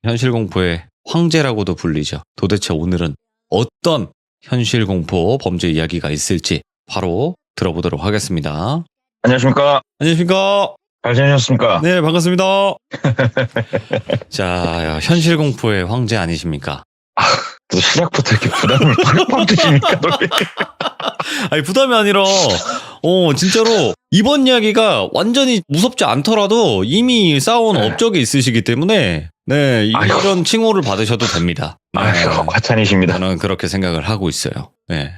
현실공포의 황제라고도 불리죠. 도대체 오늘은 어떤 현실공포 범죄 이야기가 있을지 바로 들어보도록 하겠습니다. 안녕하십니까? 안녕하십니까? 잘 지내셨습니까? 네, 반갑습니다. 자, 현실공포의 황제 아니십니까? 또 시작부터 이렇게 부담을 팍팍 주시니까. 아니, 부담이 아니라 진짜로 이번 이야기가 완전히 무섭지 않더라도 이미 쌓아온 업적이 있으시기 때문에 네, 이런 칭호를 받으셔도 됩니다. 네, 아유, 과찬이십니다. 저는 그렇게 생각을 하고 있어요. 네.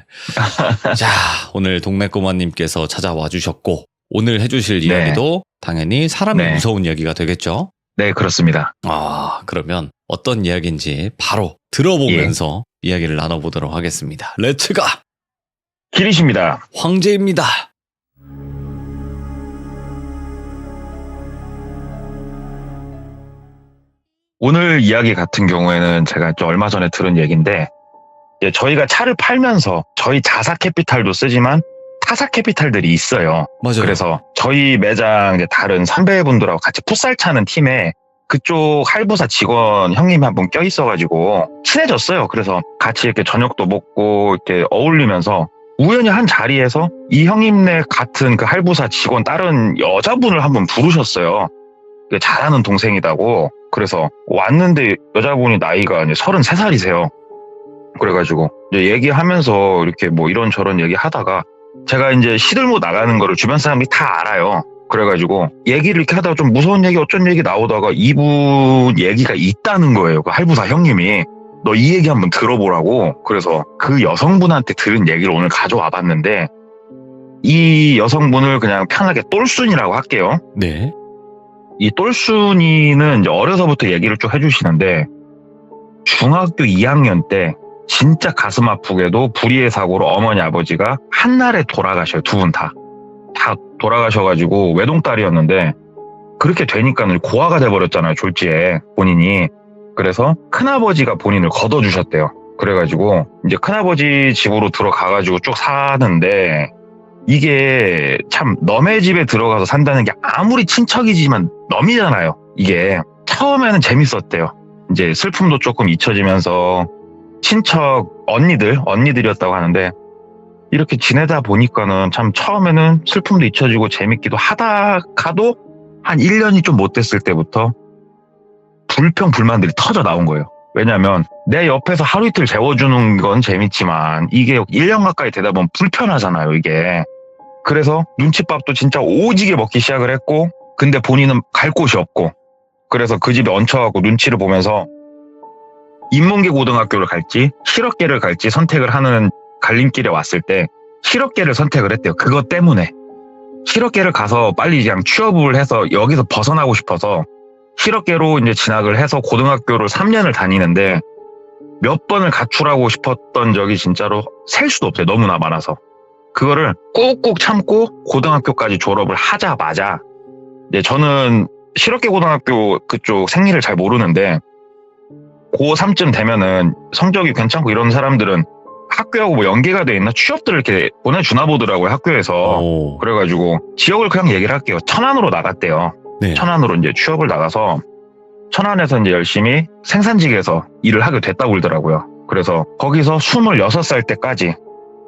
자, 오늘 동네 꼬마님께서 찾아와 주셨고 오늘 해주실 이야기도 당연히 사람이 무서운 이야기가 되겠죠? 네, 그렇습니다. 그러면 어떤 이야기인지 바로 들어보면서 이야기를 나눠보도록 하겠습니다. 렛츠가! 길이십니다. 황제입니다. 오늘 이야기 같은 경우에는 제가 좀 얼마 전에 들은 얘기인데, 저희가 차를 팔면서 저희 자사 캐피탈도 쓰지만 타사 캐피탈들이 있어요. 맞아요. 그래서 저희 매장 다른 선배분들하고 같이 풋살 차는 팀에 그쪽 할부사 직원 형님이 한 분 껴있어가지고 친해졌어요. 그래서 같이 이렇게 저녁도 먹고 이렇게 어울리면서 우연히 한 자리에서 이 형님네 같은 그 할부사 직원 다른 여자분을 한 분 부르셨어요. 잘하는 동생이라고. 그래서 왔는데 여자분이 나이가 이제 33살이세요. 그래가지고 이제 얘기하면서 이렇게 뭐 이런저런 얘기하다가 제가 이제 시들모 나가는 거를 주변 사람들이 다 알아요. 그래가지고 얘기를 이렇게 하다가 좀 무서운 얘기 어쩐 얘기 나오다가 이분 얘기가 있다는 거예요. 그 할부사 형님이 너 이 얘기 한번 들어보라고. 그래서 그 여성분한테 들은 얘기를 오늘 가져와 봤는데 이 여성분을 그냥 편하게 똘순이라고 할게요. 네. 이 똘순이는 이제 어려서부터 얘기를 쭉 해주시는데 중학교 2학년 때 진짜 가슴 아프게도 불의의 사고로 어머니 아버지가 한날에 돌아가셔요. 두 분 다 돌아가셔가지고 외동딸이었는데 그렇게 되니까는 고아가 돼버렸잖아요. 졸지에 본인이. 그래서 큰아버지가 본인을 걷어주셨대요. 그래가지고 이제 큰아버지 집으로 들어가가지고 쭉 사는데 이게 참 남의 집에 들어가서 산다는 게 아무리 친척이지만 남이잖아요. 이게 처음에는 재밌었대요. 이제 슬픔도 조금 잊혀지면서 친척 언니들이었다고 하는데 이렇게 지내다 보니까는 참 처음에는 슬픔도 잊혀지고 재밌기도 하다가도 한 1년이 좀 못 됐을 때부터 불평불만들이 터져 나온 거예요. 왜냐하면 내 옆에서 하루 이틀 재워주는 건 재밌지만 이게 1년 가까이 되다 보면 불편하잖아요, 이게. 그래서 눈칫밥도 진짜 오지게 먹기 시작을 했고 근데 본인은 갈 곳이 없고 그래서 그 집에 얹혀갖고 눈치를 보면서 인문계 고등학교를 갈지 실업계를 갈지 선택을 하는 갈림길에 왔을 때 실업계를 선택을 했대요. 그것 때문에. 실업계를 가서 빨리 그냥 취업을 해서 여기서 벗어나고 싶어서 실업계로 이제 진학을 해서 고등학교를 3년을 다니는데 몇 번을 가출하고 싶었던 적이 진짜로 셀 수도 없어요. 너무나 많아서. 그거를 꾹꾹 참고 고등학교까지 졸업을 하자마자 이제 저는 실업계 고등학교 그쪽 생리를 잘 모르는데 고3쯤 되면은 성적이 괜찮고 이런 사람들은 학교하고 뭐 연계가 돼 있나 취업들을 이렇게 보내주나 보더라고요, 학교에서. 그래가지고 지역을 그냥 얘기를 할게요. 천안으로 나갔대요. 네. 천안으로 이제 취업을 나가서 천안에서 이제 열심히 생산직에서 일을 하게 됐다고 그러더라고요. 그래서 거기서 26살 때까지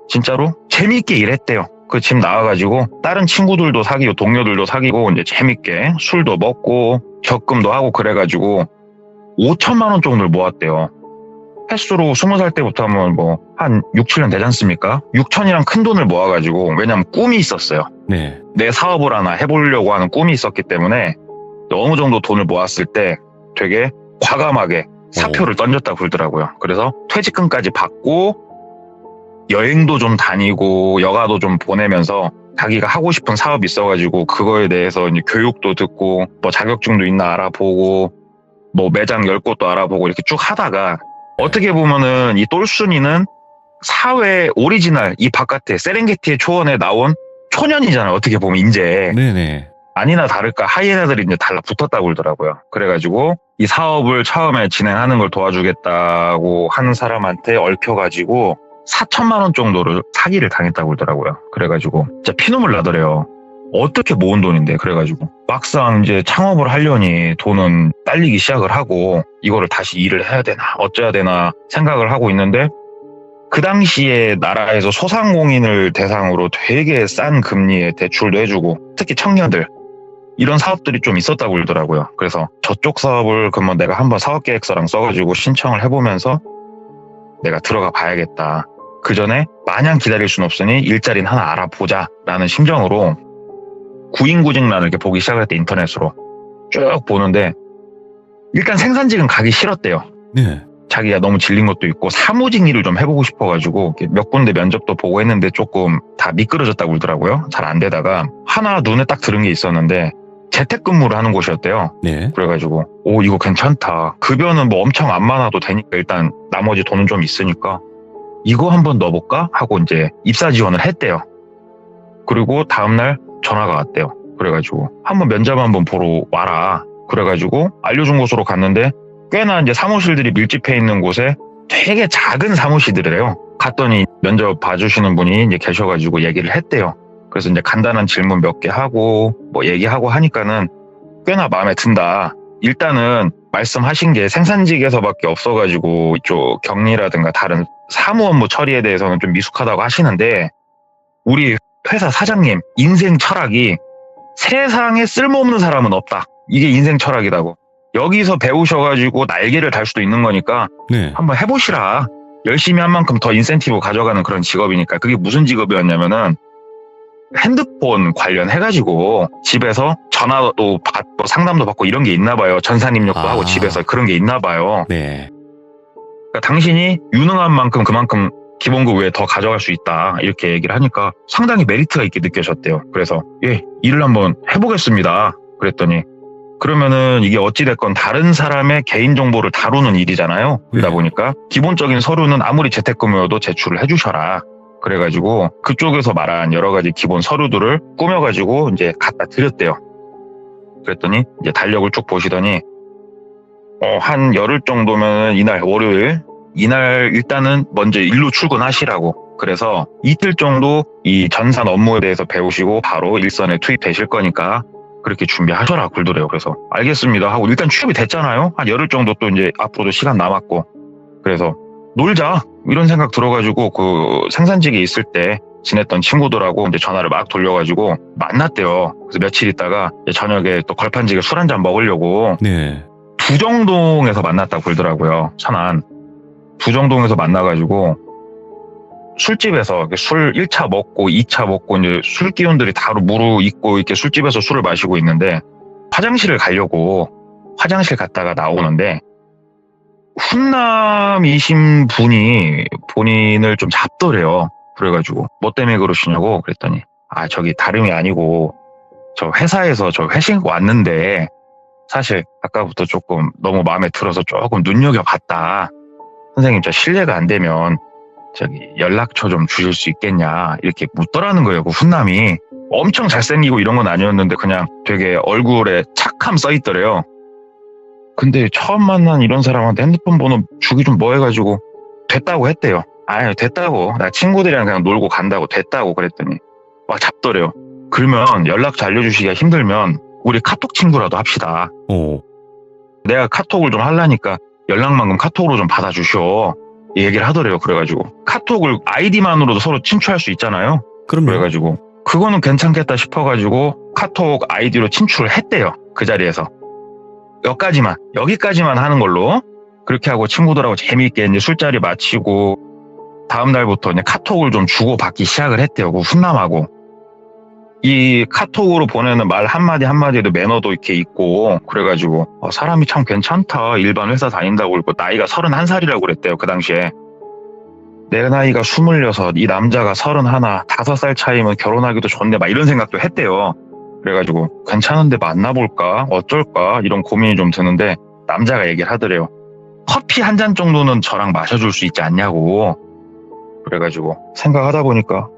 진짜로 재미있게 일했대요. 그 집 나와가지고 다른 친구들도 사귀고 동료들도 사귀고 이제 재밌게 술도 먹고 적금도 하고 그래가지고 5천만 원 정도를 모았대요. 횟수로 20살 때부터 하면 뭐 한 6, 7년 되지 않습니까? 6천이랑 큰 돈을 모아가지고 왜냐면 꿈이 있었어요. 네. 내 사업을 하나 해보려고 하는 꿈이 있었기 때문에 어느 정도 돈을 모았을 때 되게 과감하게 사표를 던졌다고 그러더라고요. 그래서 퇴직금까지 받고 여행도 좀 다니고 여가도 좀 보내면서 자기가 하고 싶은 사업이 있어가지고 그거에 대해서 이제 교육도 듣고 뭐 자격증도 있나 알아보고 뭐 매장 열 곳도 알아보고 이렇게 쭉 하다가 어떻게 보면은 이 똘순이는 사회 오리지널 이 바깥에 세렝게티의 초원에 나온 초년이잖아요. 어떻게 보면 이제. 네네. 아니나 다를까 하이에나들이 이제 달라붙었다고 그러더라고요. 그래가지고 이 사업을 처음에 진행하는 걸 도와주겠다고 하는 사람한테 얽혀가지고 4천만 원 정도를 사기를 당했다고 그러더라고요. 그래가지고 진짜 피눈물 나더래요. 어떻게 모은 돈인데 그래가지고 막상 이제 창업을 하려니 돈은 딸리기 시작을 하고 이거를 다시 일을 해야 되나 어쩌야 되나 생각을 하고 있는데 그 당시에 나라에서 소상공인을 대상으로 되게 싼 금리에 대출도 해주고 특히 청년들 이런 사업들이 좀 있었다고 그러더라고요. 그래서 저쪽 사업을 그러면 내가 한번 사업계획서랑 써가지고 신청을 해보면서 내가 들어가 봐야겠다. 그 전에 마냥 기다릴 순 없으니 일자리는 하나 알아보자라는 심정으로 구인구직란을 이렇게 보기 시작할 때 인터넷으로 쭉 보는데 일단 생산직은 가기 싫었대요. 네. 자기가 너무 질린 것도 있고 사무직 일을 좀 해보고 싶어가지고 몇 군데 면접도 보고 했는데 조금 다 미끄러졌다고 그러더라고요. 잘 안 되다가 하나 눈에 딱 들은 게 있었는데 재택근무를 하는 곳이었대요. 네. 그래가지고 오 이거 괜찮다. 급여는 뭐 엄청 안 많아도 되니까 일단 나머지 돈은 좀 있으니까 이거 한번 넣어볼까 하고 이제 입사 지원을 했대요. 그리고 다음날 전화가 왔대요. 그래가지고 한번 면접 한번 보러 와라. 그래가지고 알려준 곳으로 갔는데 꽤나 이제 사무실들이 밀집해 있는 곳에 되게 작은 사무실들이래요. 갔더니 면접 봐주시는 분이 이제 계셔가지고 얘기를 했대요. 그래서 이제 간단한 질문 몇 개 하고 뭐 얘기하고 하니까는 꽤나 마음에 든다. 일단은 말씀하신 게 생산직에서밖에 없어가지고 이쪽 격리라든가 다른 사무 업무 처리에 대해서는 좀 미숙하다고 하시는데 우리 회사 사장님 인생 철학이 세상에 쓸모없는 사람은 없다. 이게 인생 철학이라고. 여기서 배우셔가지고 날개를 달 수도 있는 거니까 네. 한번 해보시라. 열심히 한 만큼 더 인센티브 가져가는 그런 직업이니까. 그게 무슨 직업이었냐면은 핸드폰 관련해가지고 집에서 전화도 받고 상담도 받고 이런 게 있나 봐요. 전산 입력도 하고 집에서 그런 게 있나 봐요. 네. 그러니까 당신이 유능한 만큼 그만큼 기본급 외에 더 가져갈 수 있다. 이렇게 얘기를 하니까 상당히 메리트가 있게 느껴졌대요. 그래서 예, 일을 한번 해보겠습니다. 그랬더니 그러면은 이게 어찌됐건 다른 사람의 개인정보를 다루는 일이잖아요. 그러다 보니까 기본적인 서류는 아무리 재택근무여도 제출을 해주셔라. 그래가지고 그쪽에서 말한 여러 가지 기본 서류들을 꾸며가지고 이제 갖다 드렸대요. 그랬더니 이제 달력을 쭉 보시더니 한 열흘 정도면 이날 월요일 이날 일단은 먼저 일로 출근하시라고. 그래서 이틀 정도 이 전산 업무에 대해서 배우시고 바로 일선에 투입되실 거니까 그렇게 준비하셔라 굴더래요. 그래서 알겠습니다 하고 일단 취업이 됐잖아요. 한 열흘 정도 또 이제 앞으로도 시간 남았고 그래서 놀자 이런 생각 들어가지고 그 생산직에 있을 때 지냈던 친구들하고 이제 전화를 막 돌려가지고 만났대요. 그래서 며칠 있다가 이제 저녁에 또 걸판직에 술 한잔 먹으려고 네. 부정동에서 만났다고 그러더라고요. 천안 부정동에서 만나가지고 술집에서 술 1차 먹고 2차 먹고 이제 술 기운들이 다 무르익고 이렇게 술집에서 술을 마시고 있는데 화장실을 가려고 화장실 갔다가 나오는데 훈남이신 분이 본인을 좀 잡더래요. 그래가지고 뭐 때문에 그러시냐고 그랬더니 저기 다름이 아니고 저 회사에서 저 회식 왔는데 사실 아까부터 조금 너무 마음에 들어서 조금 눈여겨봤다. 선생님 저 실례가 안 되면 저기 연락처 좀 주실 수 있겠냐 이렇게 묻더라는 거예요. 그 훈남이 엄청 잘생기고 이런 건 아니었는데 그냥 되게 얼굴에 착함 써있더래요. 근데 처음 만난 이런 사람한테 핸드폰 번호 주기 좀 뭐 해가지고 됐다고 했대요. 됐다고 나 친구들이랑 그냥 놀고 간다고 됐다고 그랬더니 막 잡더래요. 그러면 연락처 알려주시기가 힘들면 우리 카톡 친구라도 합시다. 내가 카톡을 좀 하려니까 연락만큼 카톡으로 좀 받아주셔. 얘기를 하더래요. 그래가지고 카톡을 아이디만으로도 서로 친추할 수 있잖아요. 그럼요. 그래가지고 그거는 괜찮겠다 싶어가지고 카톡 아이디로 친추를 했대요. 그 자리에서 여기까지만 하는 걸로 그렇게 하고 친구들하고 재미있게 이제 술자리 마치고 다음 날부터 이제 카톡을 좀 주고받기 시작을 했대요. 그 훈남하고 이 카톡으로 보내는 말 한마디 한마디에도 매너도 이렇게 있고 그래가지고 사람이 참 괜찮다. 일반 회사 다닌다고 그러고 나이가 31살이라고 그랬대요. 그 당시에 내 나이가 26 이 남자가 31 5살 차이면 결혼하기도 좋네 막 이런 생각도 했대요. 그래가지고 괜찮은데 만나볼까 어쩔까 이런 고민이 좀 드는데 남자가 얘기를 하더래요. 커피 한 잔 정도는 저랑 마셔줄 수 있지 않냐고. 그래가지고 생각하다 보니까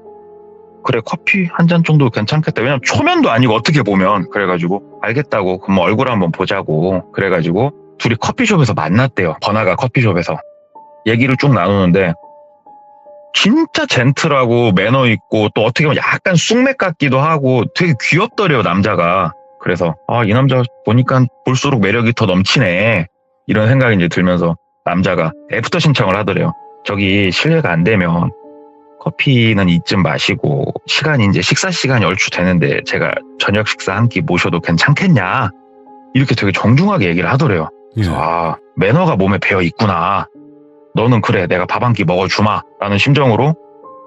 그래 커피 한 잔 정도 괜찮겠다. 왜냐면 초면도 아니고 어떻게 보면. 그래가지고 알겠다고 그럼 얼굴 한번 보자고. 그래가지고 둘이 커피숍에서 만났대요. 번화가 커피숍에서. 얘기를 쭉 나누는데 진짜 젠틀하고 매너 있고 또 어떻게 보면 약간 쑥맥 같기도 하고 되게 귀엽더래요, 남자가. 그래서 이 남자 보니까 볼수록 매력이 더 넘치네. 이런 생각이 이제 들면서 남자가 애프터 신청을 하더래요. 저기 실례가 안 되면 커피는 이쯤 마시고 시간이 이제 식사 시간이 얼추 되는데 제가 저녁 식사 한 끼 모셔도 괜찮겠냐? 이렇게 되게 정중하게 얘기를 하더래요. 그래서 매너가 몸에 배어 있구나. 너는 그래, 내가 밥 한 끼 먹어주마 라는 심정으로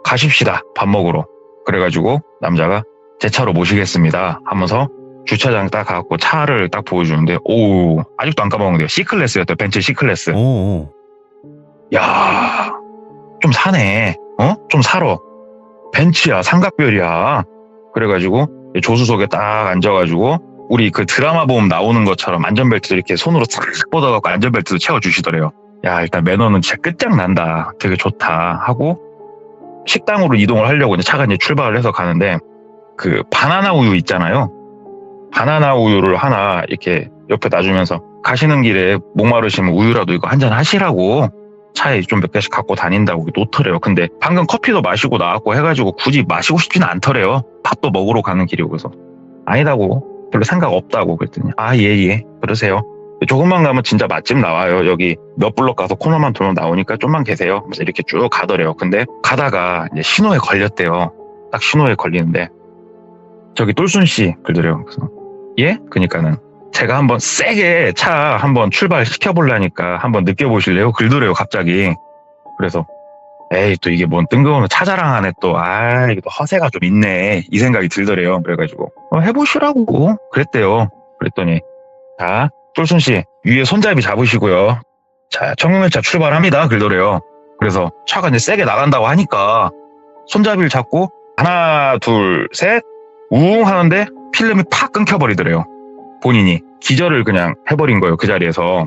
가십시다, 밥 먹으러. 그래가지고 남자가 제 차로 모시겠습니다 하면서 주차장 딱 가갖고 차를 딱 보여주는데 오, 아직도 안 까먹는데요. C클래스였대요. 벤츠 C클래스. 야, 좀 사네. 좀 살아. 벤츠야, 삼각별이야. 그래가지고 조수석에 딱 앉아가지고 우리 그 드라마 보면 나오는 것처럼 안전벨트 이렇게 손으로 싹 뻗어갖고 안전벨트도 채워주시더래요. 야, 일단 매너는 진짜 끝장난다. 되게 좋다 하고 식당으로 이동을 하려고 이제 차가 이제 출발을 해서 가는데 그 바나나 우유 있잖아요. 바나나 우유를 하나 이렇게 옆에 놔주면서 가시는 길에 목마르시면 우유라도 이거 한잔 하시라고 차에 좀 몇 개씩 갖고 다닌다고 놓더래요. 근데 방금 커피도 마시고 나왔고 해가지고 굳이 마시고 싶지는 않더래요. 밥도 먹으러 가는 길이고. 그래서 아니다고, 별로 생각 없다고 그랬더니 예 그러세요. 조금만 가면 진짜 맛집 나와요. 여기 몇 블럭 가서 코너만 돌면 나오니까 좀만 계세요. 그래서 이렇게 쭉 가더래요. 근데 가다가 이제 신호에 걸렸대요. 딱 신호에 걸리는데 저기 똘순 씨 그러더래요. 그래서 예? 그러니까는 제가 한번 세게 차 한번 출발시켜보려니까 한번 느껴보실래요? 그러더래요, 갑자기. 그래서 에이, 또 이게 뭔 뜬금없는 차 자랑하네 또. 이게 또 허세가 좀 있네. 이 생각이 들더래요. 그래가지고 해보시라고 그랬대요. 그랬더니 자, 똘순 씨 위에 손잡이 잡으시고요. 자, 청룡열차 출발합니다. 그러더래요. 그래서 차가 이제 세게 나간다고 하니까 손잡이를 잡고 하나, 둘, 셋 우웅 하는데 필름이 팍 끊겨버리더래요. 본인이 기절을 그냥 해버린 거예요, 그 자리에서.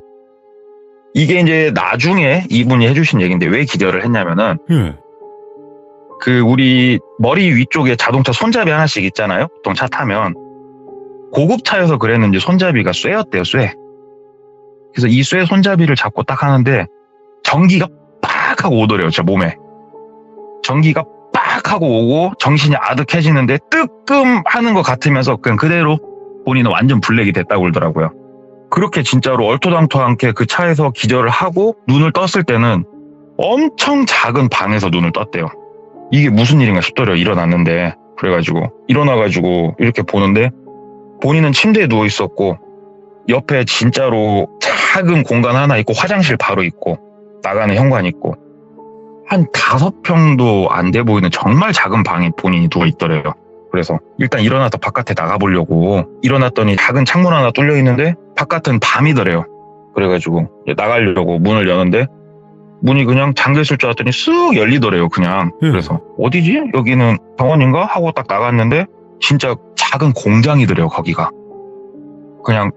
이게 이제 나중에 이분이 해주신 얘기인데 왜 기절을 했냐면은 그 우리 머리 위쪽에 자동차 손잡이 하나씩 있잖아요. 보통 차 타면 고급차여서 그랬는지 손잡이가 쇠였대요, 쇠. 그래서 이 쇠 손잡이를 잡고 딱 하는데 전기가 빡 하고 오더래요, 제 몸에. 전기가 빡 하고 오고 정신이 아득해지는데 뜨끔 하는 것 같으면서 그냥 그대로 본인은 완전 블랙이 됐다고 그러더라고요. 그렇게 진짜로 얼토당토않게 그 차에서 기절을 하고 눈을 떴을 때는 엄청 작은 방에서 눈을 떴대요. 이게 무슨 일인가 싶더래요, 일어났는데. 그래가지고 일어나가지고 이렇게 보는데 본인은 침대에 누워 있었고 옆에 진짜로 작은 공간 하나 있고 화장실 바로 있고 나가는 현관 있고 한 5평도 안 돼 보이는 정말 작은 방에 본인이 누워 있더래요. 그래서 일단 일어나서 바깥에 나가보려고 일어났더니 작은 창문 하나 뚫려 있는데 바깥은 밤이더래요. 그래가지고 나가려고 문을 여는데 문이 그냥 잠겨있을 줄 알았더니 쓱 열리더래요, 그냥. 그래서 어디지? 여기는 병원인가? 하고 딱 나갔는데 진짜 작은 공장이더래요, 거기가. 그냥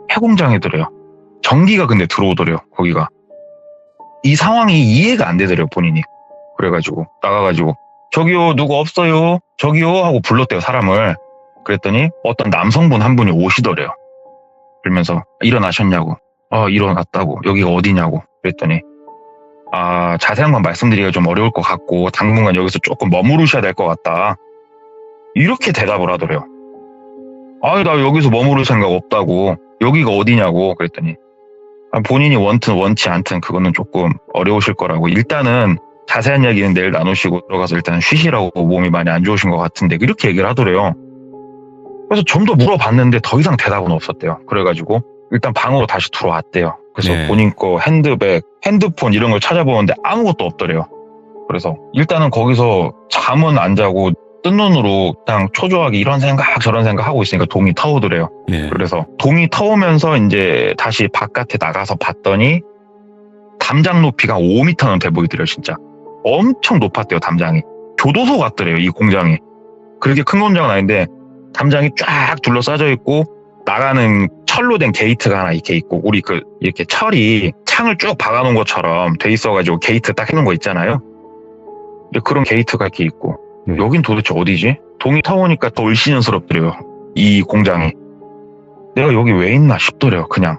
폐공장이더래요. 전기가 근데 들어오더래요, 거기가. 이 상황이 이해가 안 되더래요, 본인이. 그래가지고 나가가지고 저기요, 누구 없어요? 저기요 하고 불렀대요, 사람을. 그랬더니 어떤 남성분 한 분이 오시더래요. 그러면서 일어나셨냐고. 일어났다고. 여기가 어디냐고. 그랬더니 자세한 건 말씀드리기가 좀 어려울 것 같고 당분간 여기서 조금 머무르셔야 될 것 같다. 이렇게 대답을 하더래요. 나 여기서 머무를 생각 없다고. 여기가 어디냐고. 그랬더니 본인이 원치 않든 그거는 조금 어려우실 거라고. 일단은 자세한 이야기는 내일 나누시고 들어가서 일단 쉬시라고, 몸이 많이 안 좋으신 것 같은데 이렇게 얘기를 하더래요. 그래서 좀 더 물어봤는데 더 이상 대답은 없었대요. 그래가지고 일단 방으로 다시 들어왔대요. 그래서 본인 거 핸드백, 핸드폰 이런 걸 찾아보는데 아무것도 없더래요. 그래서 일단은 거기서 잠은 안 자고 뜬 눈으로 그냥 초조하게 이런 생각 저런 생각 하고 있으니까 동이 터오더래요. 그래서 동이 터오면서 이제 다시 바깥에 나가서 봤더니 담장 높이가 5m는 돼 보이더래요, 진짜. 엄청 높았대요, 담장이. 교도소 같더래요, 이 공장이. 그렇게 큰 공장은 아닌데 담장이 쫙 둘러싸져 있고 나가는 철로 된 게이트가 하나 이렇게 있고 우리 이렇게 철이 창을 쭉 박아놓은 것처럼 돼 있어가지고 게이트 딱 해놓은 거 있잖아요. 근데 그런 게이트가 이렇게 있고 여긴 도대체 어디지? 동이 터오니까 더 을씨년스럽더래요, 이 공장이. 내가 여기 왜 있나 싶더래요, 그냥.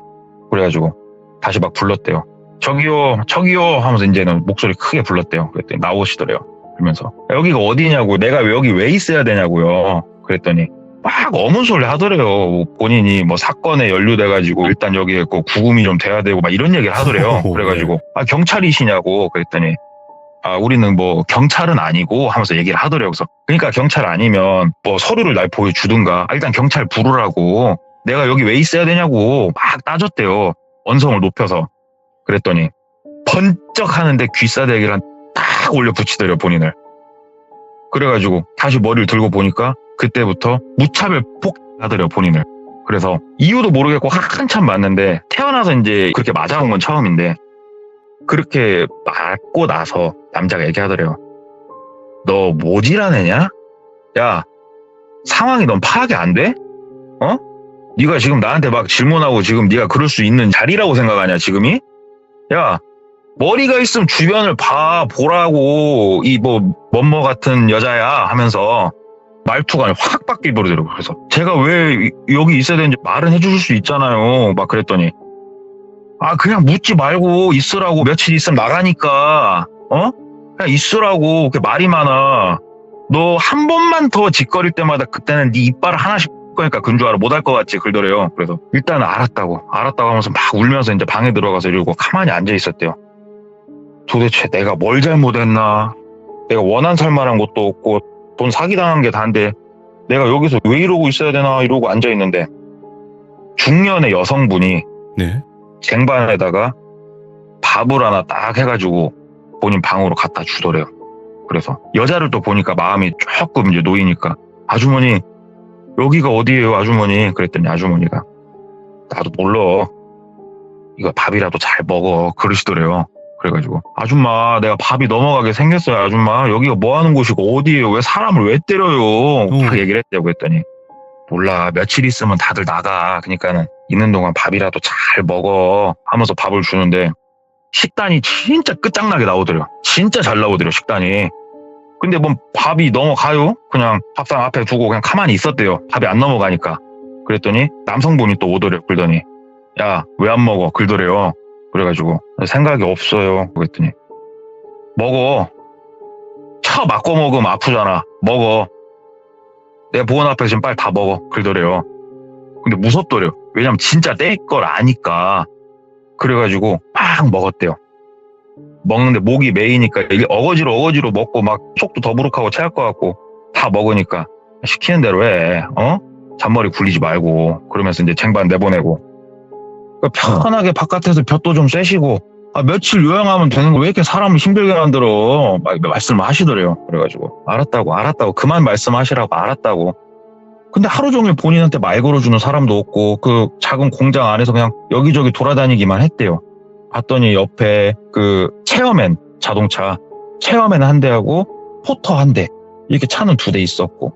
그래가지고 다시 막 불렀대요. 저기요 하면서 이제는 목소리 크게 불렀대요. 그랬더니 나오시더래요. 그러면서 여기가 어디냐고, 내가 여기 왜 있어야 되냐고요. 그랬더니 막 어문소리 하더래요. 본인이 뭐 사건에 연루돼가지고 일단 여기에 그 구금이 좀 돼야 되고 막 이런 얘기를 하더래요. 그래가지고 경찰이시냐고 그랬더니 우리는 뭐 경찰은 아니고 하면서 얘기를 하더래요. 그래서 그러니까 경찰 아니면 뭐 서류를 날 보여주든가 일단 경찰 부르라고, 내가 여기 왜 있어야 되냐고 막 따졌대요. 언성을 높여서. 그랬더니 번쩍 하는데 귀싸대기를 딱 올려 붙이더래요, 본인을. 그래가지고 다시 머리를 들고 보니까 그때부터 무차별 폭하더래요, 본인을. 그래서 이유도 모르겠고 한참 맞는데, 태어나서 이제 그렇게 맞아본 건 처음인데, 그렇게 맞고 나서 남자가 얘기하더래요. 너 모질하느냐? 야, 상황이 넌 파악이 안 돼? 네가 지금 나한테 막 질문하고 지금 네가 그럴 수 있는 자리라고 생각하냐, 지금이? 야, 머리가 있으면 주변을 보라고, 이 뭐뭐 같은 여자야 하면서 말투가 확 바뀌게 버리더라고요. 그래서 제가 왜 여기 있어야 되는지 말은 해주실 수 있잖아요. 막 그랬더니 그냥 묻지 말고 있으라고, 며칠 있으면 나가니까 그냥 있으라고. 그게 말이 많아. 너 한 번만 더 짓거릴 때마다 그때는 네 이빨을 하나씩 거니까 근 줄 알아. 못할 것 같지 그러더래요. 그래서 일단은 알았다고 하면서 막 울면서 이제 방에 들어가서 이러고 가만히 앉아 있었대요. 도대체 내가 뭘 잘못했나? 내가 원한 살만한 것도 없고 돈 사기당한 게 다인데 내가 여기서 왜 이러고 있어야 되나 이러고 앉아 있는데, 중년의 여성분이 네. 쟁반에다가 밥을 하나 딱 해가지고 본인 방으로 갖다 주더래요. 그래서 여자를 또 보니까 마음이 조금 이제 놓이니까, 아주머니 여기가 어디예요 아주머니? 그랬더니 아주머니가 나도 몰라, 이거 밥이라도 잘 먹어 그러시더래요. 그래가지고 아줌마 내가 밥이 넘어가게 생겼어요 아줌마, 여기가 뭐 하는 곳이고 어디예요, 왜 사람을 왜 때려요? 딱 얘기를 했대요. 그랬더니 몰라, 며칠 있으면 다들 나가, 그러니까는 있는 동안 밥이라도 잘 먹어 하면서 밥을 주는데, 식단이 진짜 끝장나게 나오더래요. 진짜 잘 나오더래요, 식단이. 근데 뭐 밥이 넘어가요? 그냥 밥상 앞에 두고 그냥 가만히 있었대요. 밥이 안 넘어가니까. 그랬더니 남성분이 또 오더래요. 그러더니 야, 왜 안 먹어? 그러더래요. 그래가지고 생각이 없어요. 그랬더니 먹어. 맞고 먹으면 아프잖아. 먹어. 내 보원 앞에서 지금 빨리 다 먹어. 그러더래요. 근데 무섭더래요. 왜냐면 진짜 뗄 걸 아니까. 그래가지고 막 먹었대요. 먹는데 목이 메이니까 어거지로 먹고 막 속도 더부룩하고 체할 것 같고 다 먹으니까 시키는 대로 해. 잔머리 굴리지 말고. 그러면서 이제 쟁반 내보내고. 편하게 바깥에서 볕도 좀 쐬시고 며칠 요양하면 되는 거 왜 이렇게 사람을 힘들게 만들어? 막 말씀을 하시더래요. 그래가지고 알았다고 그만 말씀하시라고 알았다고. 근데 하루 종일 본인한테 말 걸어주는 사람도 없고 그 작은 공장 안에서 그냥 여기저기 돌아다니기만 했대요. 봤더니 옆에 그 체어맨 자동차 체어맨 한 대하고 포터 한 대, 이렇게 차는 2대 있었고,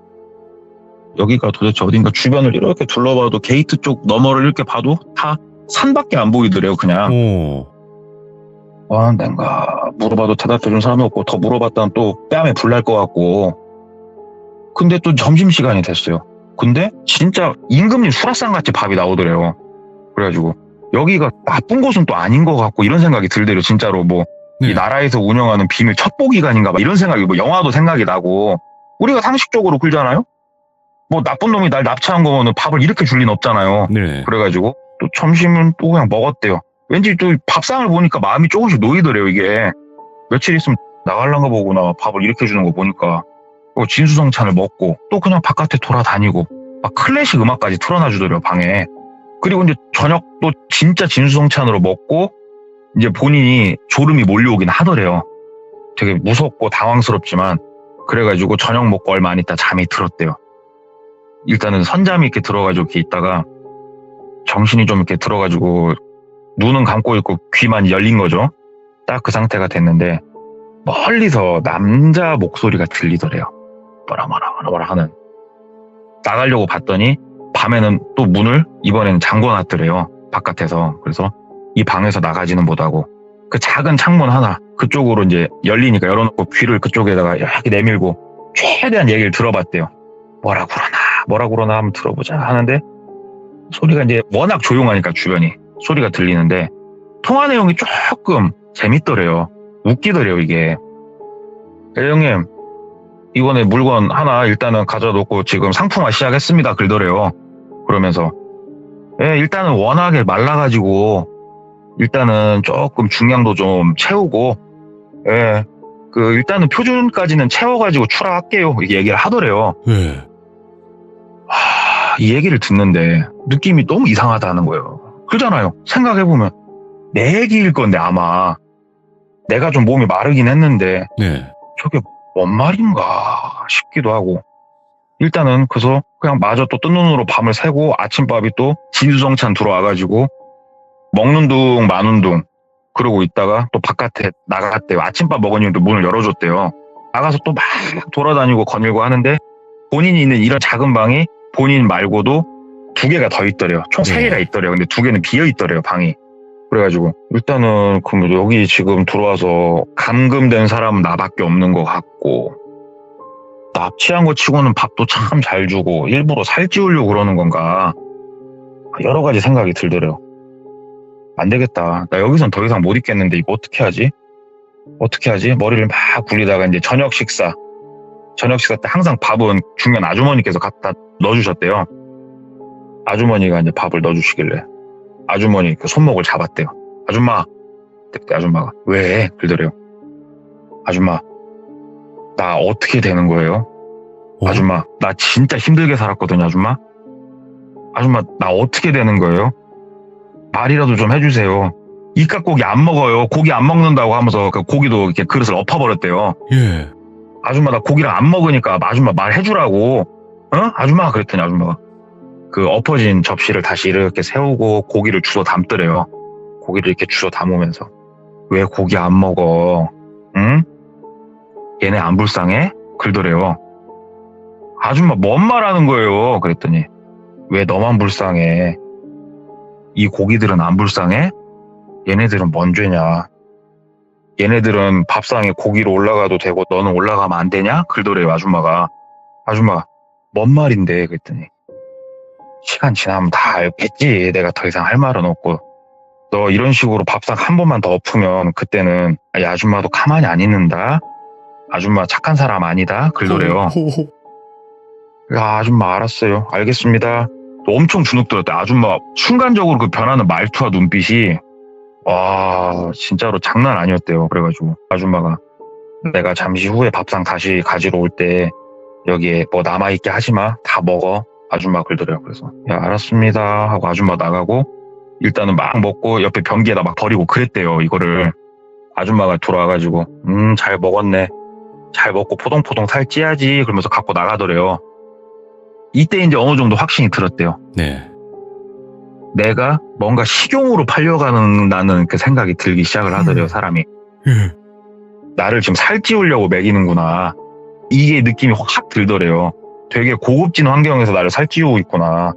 여기가 도대체 어딘가 주변을 이렇게 둘러봐도 게이트 쪽 너머를 이렇게 봐도 다 산밖에 안 보이더래요. 그냥 내가 물어봐도 대답해주는 사람이 없고, 더 물어봤다면 또 뺨에 불 날 것 같고. 근데 또 점심시간이 됐어요. 근데 진짜 임금님 수라상같이 밥이 나오더래요. 그래가지고 여기가 나쁜 곳은 또 아닌 것 같고 이런 생각이 들더래요. 진짜로 이 나라에서 운영하는 비밀 첩보기관인가 봐 이런 생각이, 영화도 생각이 나고. 우리가 상식적으로 그러잖아요. 나쁜 놈이 날 납치한 거면 밥을 이렇게 줄 리는 없잖아요. 네. 그래가지고 또 점심은 또 그냥 먹었대요. 왠지 또 밥상을 보니까 마음이 조금씩 놓이더래요. 이게 며칠 있으면 나갈란가 보구나, 밥을 이렇게 주는 거 보니까. 진수성찬을 먹고 또 그냥 바깥에 돌아다니고 막 클래식 음악까지 틀어놔주더래요, 방에. 그리고 이제 저녁도 진짜 진수성찬으로 먹고 이제 본인이 졸음이 몰려오긴 하더래요. 되게 무섭고 당황스럽지만. 그래가지고 저녁 먹고 얼마 안 있다 잠이 들었대요. 일단은 선잠이 이렇게 들어가지고 이렇게 있다가 정신이 좀 이렇게 들어가지고 눈은 감고 있고 귀만 열린 거죠. 딱 그 상태가 됐는데 멀리서 남자 목소리가 들리더래요. 뭐라 하는. 나가려고 봤더니 밤에는 또 문을 이번에는 잠궈놨더래요, 바깥에서. 그래서 이 방에서 나가지는 못하고 그 작은 창문 하나 그쪽으로 이제 열리니까 열어놓고 귀를 그쪽에다가 이렇게 내밀고 최대한 얘기를 들어봤대요. 뭐라 그러나 한번 들어보자 하는데, 소리가 이제 워낙 조용하니까 주변이 소리가 들리는데 통화 내용이 조금 재밌더래요. 웃기더래요, 이게. 형님, 이번에 물건 하나 일단은 가져놓고 지금 상품화 시작했습니다. 그러더래요. 그러면서. 일단은 워낙에 말라가지고, 일단은 조금 중량도 좀 채우고, 일단은 표준까지는 채워가지고 출하할게요. 이렇게 얘기를 하더래요. 네. 이 얘기를 듣는데 느낌이 너무 이상하다는 거예요. 그잖아요. 생각해보면 내 얘기일 건데 아마 내가 좀 몸이 마르긴 했는데 네. 저게 뭔 말인가 싶기도 하고 일단은 그래서 그냥 마저 또 뜬 눈으로 밤을 새고 아침밥이 또 진수성찬 들어와가지고 먹는 둥 마는 둥 그러고 있다가 또 바깥에 나갔대요. 아침밥 먹으니까 문을 열어줬대요. 나가서 또 막 돌아다니고 거닐고 하는데 본인이 있는 이런 작은 방이 본인 말고도 2개가 더 있더래요. 총 3개가 있더래요. 근데 2개는 비어 있더래요, 방이. 그래가지고 일단은 그럼 여기 지금 들어와서 감금된 사람은 나밖에 없는 것 같고 납치한 거 치고는 밥도 참 잘 주고 일부러 살찌우려고 그러는 건가 여러 가지 생각이 들더래요. 안 되겠다. 나 여기선 더 이상 못 있겠는데 이거 어떻게 하지? 머리를 막 굴리다가 이제 저녁 식사 때 항상 밥은 중년 아주머니께서 갖다 넣어주셨대요. 아주머니가 이제 밥을 넣어주시길래 아주머니 그 손목을 잡았대요. 아줌마. 그때 아줌마가 왜? 그러더래요. 아줌마 나 어떻게 되는 거예요? 아줌마 나 진짜 힘들게 살았거든요. 아줌마 나 어떻게 되는 거예요? 말이라도 좀 해주세요. 이깟고기 안 먹어요. 고기 안 먹는다고 하면서 그 고기도 이렇게 그릇을 엎어버렸대요. 예. 아줌마 나 고기를 안 먹으니까 아줌마 말해주라고. 아줌마 그랬더니 아줌마가 그 엎어진 접시를 다시 이렇게 세우고 고기를 주워 담더래요. 고기를 이렇게 주워 담으면서 왜 고기 안 먹어? 응? 얘네 안 불쌍해? 그러더래요. 아줌마 뭔 말하는 거예요? 그랬더니 왜 너만 불쌍해? 이 고기들은 안 불쌍해? 얘네들은 뭔 죄냐? 얘네들은 밥상에 고기로 올라가도 되고 너는 올라가면 안 되냐? 그러더래요. 아줌마 뭔 말인데? 그랬더니 시간 지나면 다 알겠지. 내가 더 이상 할 말은 없고 너 이런 식으로 밥상 한 번만 더 엎으면 그때는 이 아줌마도 가만히 안 있는다. 아줌마 착한 사람 아니다. 그러더래요. 야, 아줌마 알았어요. 알겠습니다. 엄청 주눅 들었대. 아줌마 순간적으로 그 변하는 말투와 눈빛이 와 진짜로 장난 아니었대요. 그래가지고 아줌마가 내가 잠시 후에 밥상 다시 가지러 올 때 여기에 뭐 남아있게 하지마. 다 먹어. 아줌마 그러더래요. 그래서 야 알았습니다 하고 아줌마 나가고 일단은 막 먹고 옆에 변기에다 막 버리고 그랬대요. 이거를 아줌마가 돌아와가지고 잘 먹었네. 잘 먹고 포동포동 살 찌야지 그러면서 갖고 나가더래요. 이때 이제 어느 정도 확신이 들었대요. 네. 내가 뭔가 식용으로 팔려가는 그 생각이 들기 시작을 하더래요. 사람이. 나를 지금 살찌우려고 먹이는구나. 이게 느낌이 확 들더래요. 되게 고급진 환경에서 나를 살찌우고 있구나.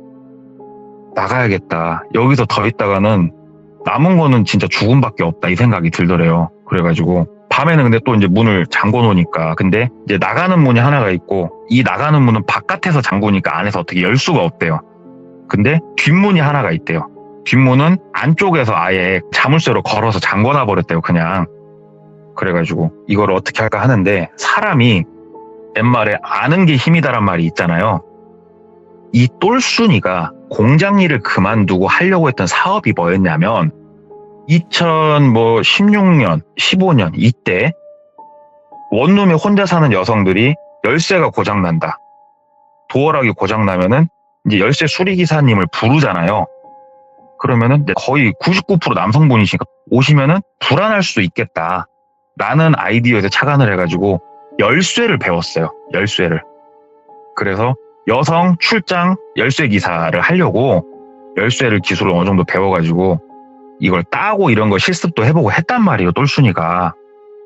나가야겠다. 여기서 더 있다가는 남은 거는 진짜 죽음밖에 없다. 이 생각이 들더래요. 그래가지고 밤에는 근데 또 이제 문을 잠궈 놓으니까 근데 이제 나가는 문이 하나가 있고 이 나가는 문은 바깥에서 잠그니까 안에서 어떻게 열 수가 없대요. 근데 뒷문이 하나가 있대요. 뒷문은 안쪽에서 아예 자물쇠로 걸어서 잠궈놔 버렸대요. 그냥. 그래가지고 이걸 어떻게 할까 하는데 사람이 옛말에 아는 게 힘이다란 말이 있잖아요. 이 똘순이가 공장 일을 그만두고 하려고 했던 사업이 뭐였냐면 2016년, 15년 이때 원룸에 혼자 사는 여성들이 열쇠가 고장난다. 도어락이 고장나면은 이제 열쇠 수리기사님을 부르잖아요. 그러면은 거의 99% 남성분이시니까 오시면은 불안할 수도 있겠다. 라는 아이디어에서 착안을 해가지고 열쇠를 배웠어요. 열쇠를. 그래서 여성 출장 열쇠 기사를 하려고 열쇠를 기술을 어느 정도 배워가지고 이걸 따고 이런 거 실습도 해보고 했단 말이에요. 똘순이가.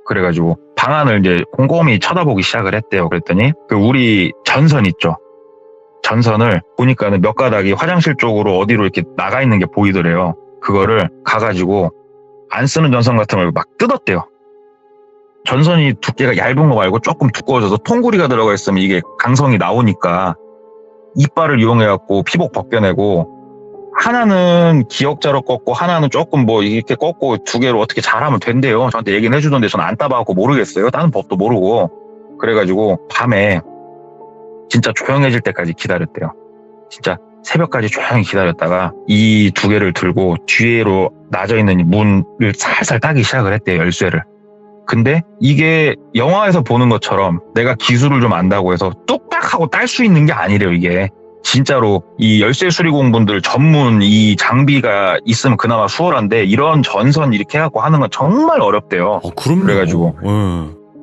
그래가지고 방안을 이제 곰곰이 쳐다보기 시작을 했대요. 그랬더니 그 우리 전선 있죠. 전선을 보니까는 몇 가닥이 화장실 쪽으로 어디로 이렇게 나가 있는 게 보이더래요. 그거를 가가지고 안 쓰는 전선 같은 걸 막 뜯었대요. 전선이 두께가 얇은 거 말고 조금 두꺼워져서 통구리가 들어가 있으면 이게 강성이 나오니까 이빨을 이용해갖고 피복 벗겨내고 하나는 기역자로 꺾고 하나는 조금 뭐 이렇게 꺾고 두 개로 어떻게 잘하면 된대요. 저한테 얘기는 해주던데 저는 안 따봐갖고 모르겠어요. 다른 법도 모르고. 그래가지고 밤에 진짜 조용해질 때까지 기다렸대요. 진짜 새벽까지 조용히 기다렸다가 이 두 개를 들고 뒤로 나져있는 문을 살살 따기 시작을 했대요. 열쇠를. 근데 이게 영화에서 보는 것처럼 내가 기술을 좀 안다고 해서 뚝딱 하고 딸 수 있는 게 아니래요. 이게 진짜로 이 열쇠 수리공분들 전문 이 장비가 있으면 그나마 수월한데 이런 전선 이렇게 해갖고 하는 건 정말 어렵대요. 그럼요. 그래가지고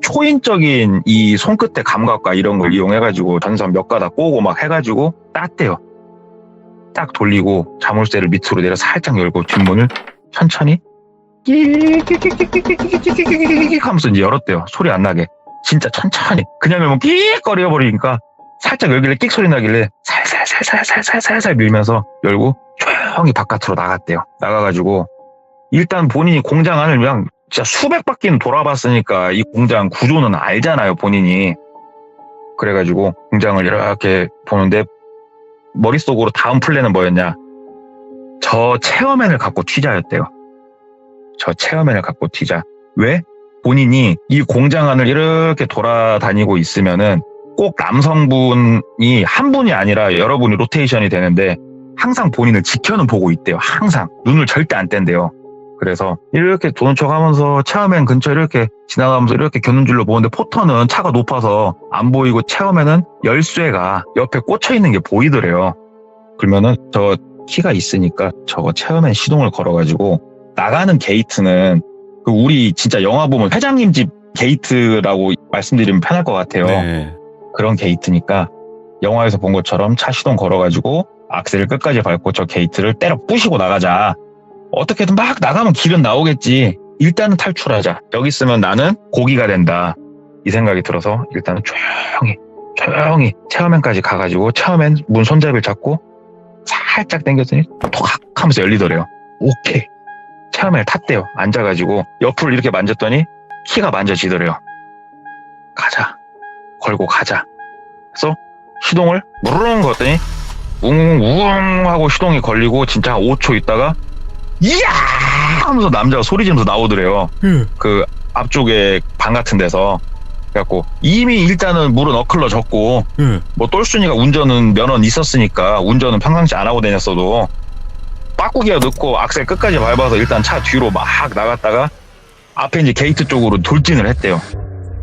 초인적인 이 손끝의 감각과 이런 걸 이용해가지고 전선 몇 가닥 꼬고 막 해가지고 땄대요. 딱 돌리고 자물쇠를 밑으로 내려 살짝 열고 뒷문을 천천히 끼익 하면서 이제 열었대요. 소리 안 나게. 진짜 천천히. 그냥 열면 끼익 거려버리니까 살짝 열길래 끽 소리 나길래 살살 밀면서 열고 조용히 바깥으로 나갔대요. 나가가지고 일단 본인이 공장 안을 그냥 진짜 수백 바퀴는 돌아봤으니까 이 공장 구조는 알잖아요. 본인이. 그래가지고 공장을 이렇게 보는데 머릿속으로 다음 플랜은 뭐였냐. 저 체어맨을 갖고 튀자였대요. 저 체어맨을 갖고 튀자. 왜? 본인이 이 공장 안을 이렇게 돌아다니고 있으면은 꼭 남성분이 한 분이 아니라 여러분이 로테이션이 되는데 항상 본인을 지켜는 보고 있대요. 항상. 눈을 절대 안 뗀대요. 그래서 이렇게 도는 척 하면서 체어맨 근처 이렇게 지나가면서 이렇게 겨눈줄로 보는데 포터는 차가 높아서 안 보이고 체어맨은 열쇠가 옆에 꽂혀 있는 게 보이더래요. 그러면은 저 키가 있으니까 저거 체어맨 시동을 걸어가지고 나가는 게이트는 그 우리 진짜 영화 보면 회장님 집 게이트라고 말씀드리면 편할 것 같아요. 네. 그런 게이트니까 영화에서 본 것처럼 차 시동 걸어가지고 악셀을 끝까지 밟고 저 게이트를 때려 부시고 나가자. 어떻게든 막 나가면 길은 나오겠지. 일단은 탈출하자. 여기 있으면 나는 고기가 된다. 이 생각이 들어서 일단은 조용히 체어맨까지 가가지고 체어맨 문 손잡이를 잡고 살짝 당겼더니 톡 하면서 열리더래요. 오케이. 체어맨을 탔대요. 앉아가지고 옆을 이렇게 만졌더니 키가 만져지더래요. 가자. 걸고 가자. 그래서 시동을 무르릉 걸었더니 웅웅 하고 시동이 걸리고 진짜 한 5초 있다가 이야 하면서 남자가 소리 지르면서 나오더래요. 그 앞쪽에 방 같은 데서. 그래갖고 이미 일단은 물은 어클러졌고 뭐 똘순이가 운전은 면허는 있었으니까 운전은 평상시 안 하고 다녔어도 빠꾸기가 넣고 악셀 끝까지 밟아서 일단 차 뒤로 막 나갔다가 앞에 이제 게이트 쪽으로 돌진을 했대요.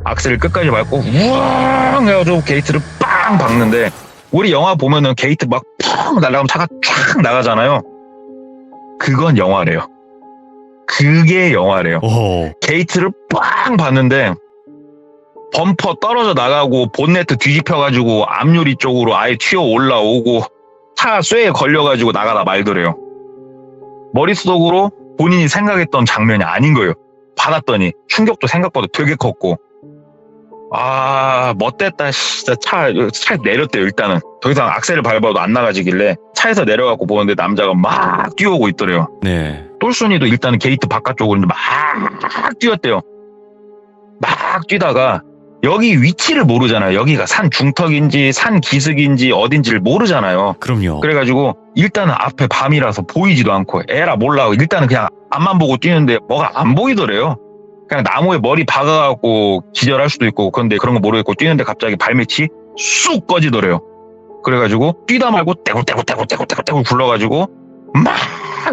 악셀을 끝까지 밟고 우왕 해가지고 게이트를 빵 박는데 우리 영화 보면은 게이트 막 펑 날아가면 차가 쫙 나가잖아요. 그건 영화래요. 그게 영화래요. 게이트를 빵 봤는데 범퍼 떨어져 나가고 본네트 뒤집혀가지고 앞유리 쪽으로 아예 튀어 올라오고 차 쇠에 걸려가지고 나가다 말더래요. 머릿속으로 본인이 생각했던 장면이 아닌 거예요. 받았더니 충격도 생각보다 되게 컸고 멋됐다. 진짜 차에 내렸대요. 일단은 더 이상 악셀을 밟아도 안 나가지길래 차에서 내려갖고 보는데 남자가 막 뛰어오고 있더래요. 네. 똘순이도 일단은 게이트 바깥쪽으로 막 뛰었대요. 막 뛰다가 여기 위치를 모르잖아요. 여기가 산 중턱인지 산 기슭인지 어딘지를 모르잖아요. 그럼요. 그래가지고 일단은 앞에 밤이라서 보이지도 않고 에라 몰라 일단은 그냥 앞만 보고 뛰는데 뭐가 안 보이더래요. 그냥 나무에 머리 박아갖고 기절할 수도 있고 그런데 그런 거 모르겠고 뛰는데 갑자기 발밑이 쑥 꺼지더래요. 그래가지고 뛰다 말고 떼굴떼굴 굴러가지고 막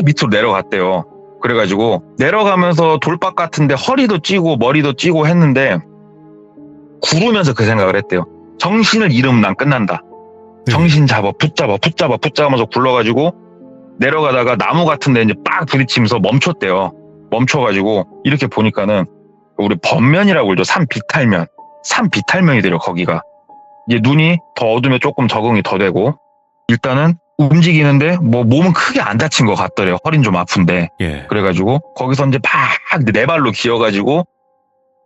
밑으로 내려갔대요. 그래가지고 내려가면서 돌박 같은데 허리도 찌고 머리도 찌고 했는데 구르면서 그 생각을 했대요. 정신을 잃으면 난 끝난다. 정신 잡아 붙잡아면서 굴러가지고 내려가다가 나무 같은 데 이제 빡 부딪히면서 멈췄대요. 멈춰가지고 이렇게 보니까는 우리 번면이라고 그러죠. 산 비탈면이 돼요. 거기가 이제 눈이 더 어두면 조금 적응이 더 되고 일단은 움직이는데 뭐 몸은 크게 안 다친 것 같더래요. 허리는 좀 아픈데. 예. 그래가지고 거기서 이제 막 네 발로 기어가지고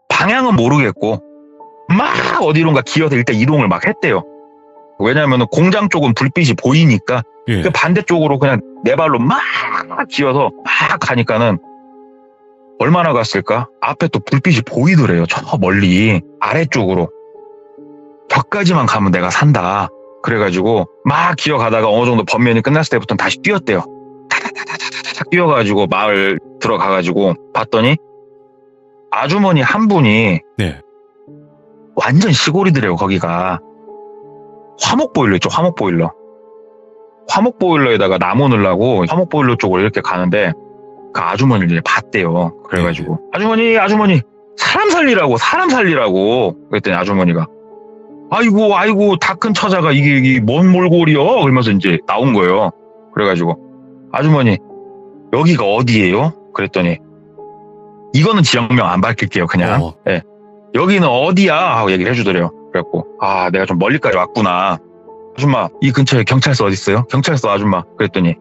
방향은 모르겠고 막 어디론가 기어서 일단 이동을 막 했대요. 왜냐하면 공장 쪽은 불빛이 보이니까 예. 그 반대쪽으로 그냥 네 발로 막 기어서 막 가니까는 얼마나 갔을까? 앞에 또 불빛이 보이더래요. 저 멀리 아래쪽으로. 벽까지만 가면 내가 산다. 그래가지고 막 기어가다가 어느 정도 번면이 끝났을 때부터는 다시 뛰었대요. 뛰어가지고 마을 들어가가지고 봤더니 아주머니 한 분이 네. 완전 시골이더래요. 거기가 화목보일러 있죠. 화목보일러. 화목보일러에다가 나무 넣으려고 화목보일러 쪽으로 이렇게 가는데 그 아주머니를 이제 봤대요. 그래가지고 아주머니 사람 살리라고 그랬더니 아주머니가 아이고 다 큰 처자가 이게 뭔 몰골이여 그러면서 이제 나온 거예요. 그래가지고 아주머니 여기가 어디예요? 그랬더니 이거는 지역명 안 밝힐게요. 그냥 네. 여기는 어디야? 하고 얘기를 해주더래요. 그래갖고 내가 좀 멀리까지 왔구나. 아줌마 이 근처에 경찰서 어디 있어요? 경찰서 아줌마. 그랬더니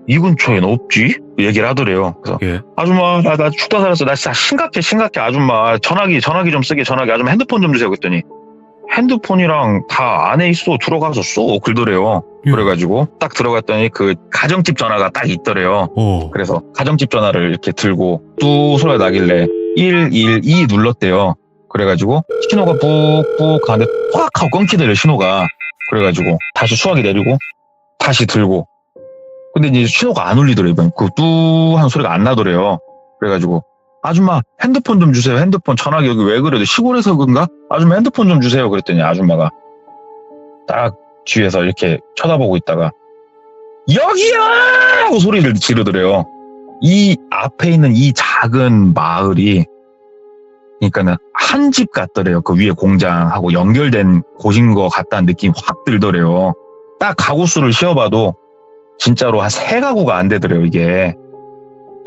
이 근처에는 없지? 얘기를 하더래요. 그래서 예. 아줌마 나 죽다 살았어. 나 진짜 심각해 아줌마. 전화기 좀 쓰게 전화기. 아줌마 핸드폰 좀 주세요. 그랬더니 핸드폰이랑 다 안에 있어. 들어가서 써. 그러더래요. 그래가지고 딱 들어갔더니 그 가정집 전화가 딱 있더래요. 그래서 가정집 전화를 이렇게 들고 뚝 소리가 나길래 112 눌렀대요. 그래가지고 신호가 뿍뿍 가는데 확 하고 끊기더래요. 신호가. 그래가지고 다시 수화기 내리고 다시 들고 근데 이제 신호가 안 울리더래요. 그 뚜 하는 소리가 안 나더래요. 그래가지고 아줌마 핸드폰 좀 주세요. 핸드폰 전화기 여기 왜 그래도 시골에서 그런가? 아줌마 핸드폰 좀 주세요. 그랬더니 아줌마가 딱 뒤에서 이렇게 쳐다보고 있다가 여기야! 하고 소리를 지르더래요. 이 앞에 있는 이 작은 마을이 그러니까는 한 집 같더래요. 그 위에 공장하고 연결된 곳인 것 같다는 느낌이 확 들더래요. 딱 가구 수를 씌워봐도 진짜로 한 3가구가 안 되더래요. 이게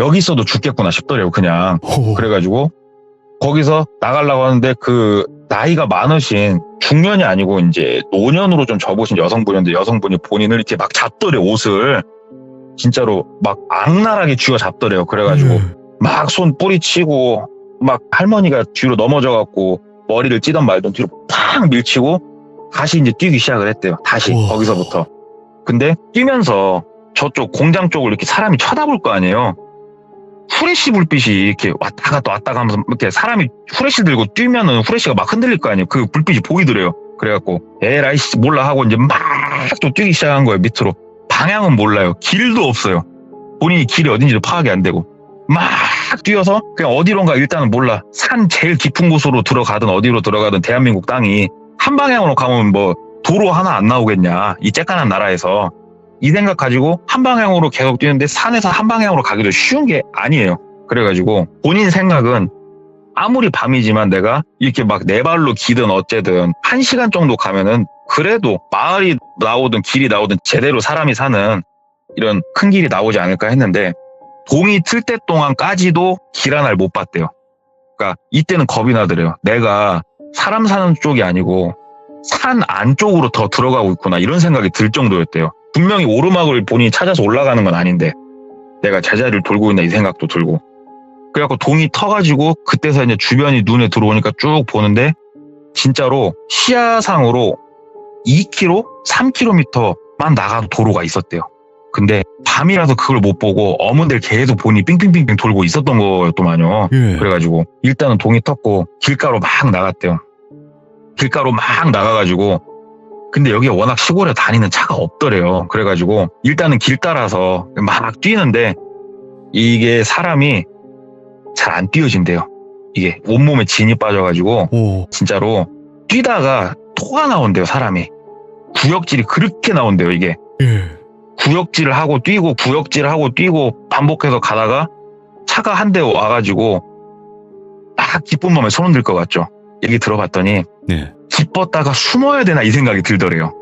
여기 있어도 죽겠구나 싶더래요. 그냥 그래가지고 거기서 나가려고 하는데 그 나이가 많으신 중년이 아니고 이제 노년으로 좀 접으신 여성분인데 여성분이 본인을 이렇게 막 잡더래요. 옷을 진짜로 막 악랄하게 쥐어 잡더래요. 그래가지고 막 손 뿌리치고 막 할머니가 뒤로 넘어져갖고 머리를 찌던 말던 뒤로 팍 밀치고 다시 이제 뛰기 시작을 했대요. 다시 거기서부터. 근데 뛰면서 저쪽 공장 쪽을 이렇게 사람이 쳐다볼 거 아니에요. 후레쉬 불빛이 이렇게 왔다 갔다 하면서 이렇게 사람이 후레쉬 들고 뛰면은 후레쉬가 막 흔들릴 거 아니에요. 그 불빛이 보이더래요. 그래갖고 에라이 몰라 하고 이제 막 또 뛰기 시작한 거예요. 밑으로. 방향은 몰라요. 길도 없어요. 본인이 길이 어딘지도 파악이 안 되고 막 뛰어서 그냥 어디론가 일단은 몰라. 산 제일 깊은 곳으로 들어가든 어디로 들어가든 대한민국 땅이 한 방향으로 가면 뭐 도로 하나 안 나오겠냐. 이 쬐깐한 나라에서. 이 생각 가지고 한 방향으로 계속 뛰는데 산에서 한 방향으로 가기도 쉬운 게 아니에요. 그래가지고 본인 생각은 아무리 밤이지만 내가 이렇게 막 네 발로 기든 어쨌든 1시간 정도 가면은 그래도 마을이 나오든 길이 나오든 제대로 사람이 사는 이런 큰 길이 나오지 않을까 했는데 동이 틀 때 동안까지도 길 하나를 못 봤대요. 그러니까 이때는 겁이 나더래요. 내가 사람 사는 쪽이 아니고 산 안쪽으로 더 들어가고 있구나 이런 생각이 들 정도였대요. 분명히 오르막을 본인이 찾아서 올라가는 건 아닌데 내가 제자리를 돌고 있나 이 생각도 들고 그래갖고 동이 터가지고 그때서 이제 주변이 눈에 들어오니까 쭉 보는데 진짜로 시야상으로 2km, 3km만 나가도 도로가 있었대요. 근데 밤이라서 그걸 못 보고 어문들 계속 본인이 빙빙빙빙 돌고 있었던 거였더만요. 그래가지고 일단은 동이 텄고 길가로 막 나갔대요. 길가로 막 나가가지고 근데 여기가 워낙 시골에 다니는 차가 없더래요. 그래가지고 일단은 길 따라서 막 뛰는데 이게 사람이 잘 안 뛰어진대요. 이게 온몸에 진이 빠져가지고 진짜로 뛰다가 토가 나온대요. 사람이. 구역질이 그렇게 나온대요. 이게. 구역질을 하고 뛰고 구역질을 하고 뛰고 반복해서 가다가 차가 한 대 와가지고 막 기쁜 마음에 손 흔들 것 같죠. 얘기 들어봤더니 기뻤다가 숨어야 되나 이 생각이 들더래요.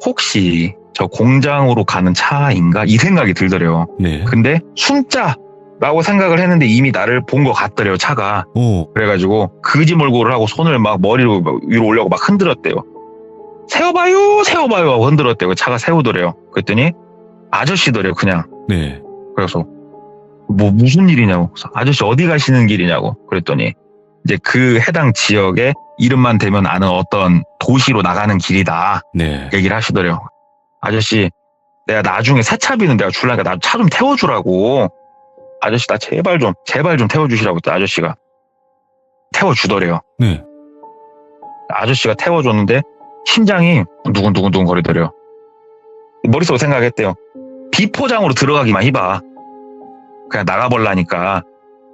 혹시 저 공장으로 가는 차인가 이 생각이 들더래요. 근데 숨자라고 생각을 했는데 이미 나를 본 것 같더래요. 차가. 그래가지고 거지몰골을 하고 손을 막 머리로 위로 올려고 막 흔들었대요. 세워봐요 하고 흔들었대요. 차가 세우더래요. 그랬더니 아저씨더래요. 그냥. 그래서 뭐 무슨 일이냐고. 그래서 아저씨 어디 가시는 길이냐고. 그랬더니 이제 그 해당 지역에 이름만 대면 아는 어떤 도시로 나가는 길이다. 얘기를 하시더래요. 아저씨 내가 나중에 세차비는 내가 줄라니까 나 차 좀 태워주라고. 아저씨 나 제발 좀 태워주시라고 했더니 아저씨가 태워주더래요. 아저씨가 태워줬는데 심장이 두근두근 거리더래요. 머릿속으로 생각했대요. 비포장으로 들어가기만 해봐. 그냥 나가볼라니까.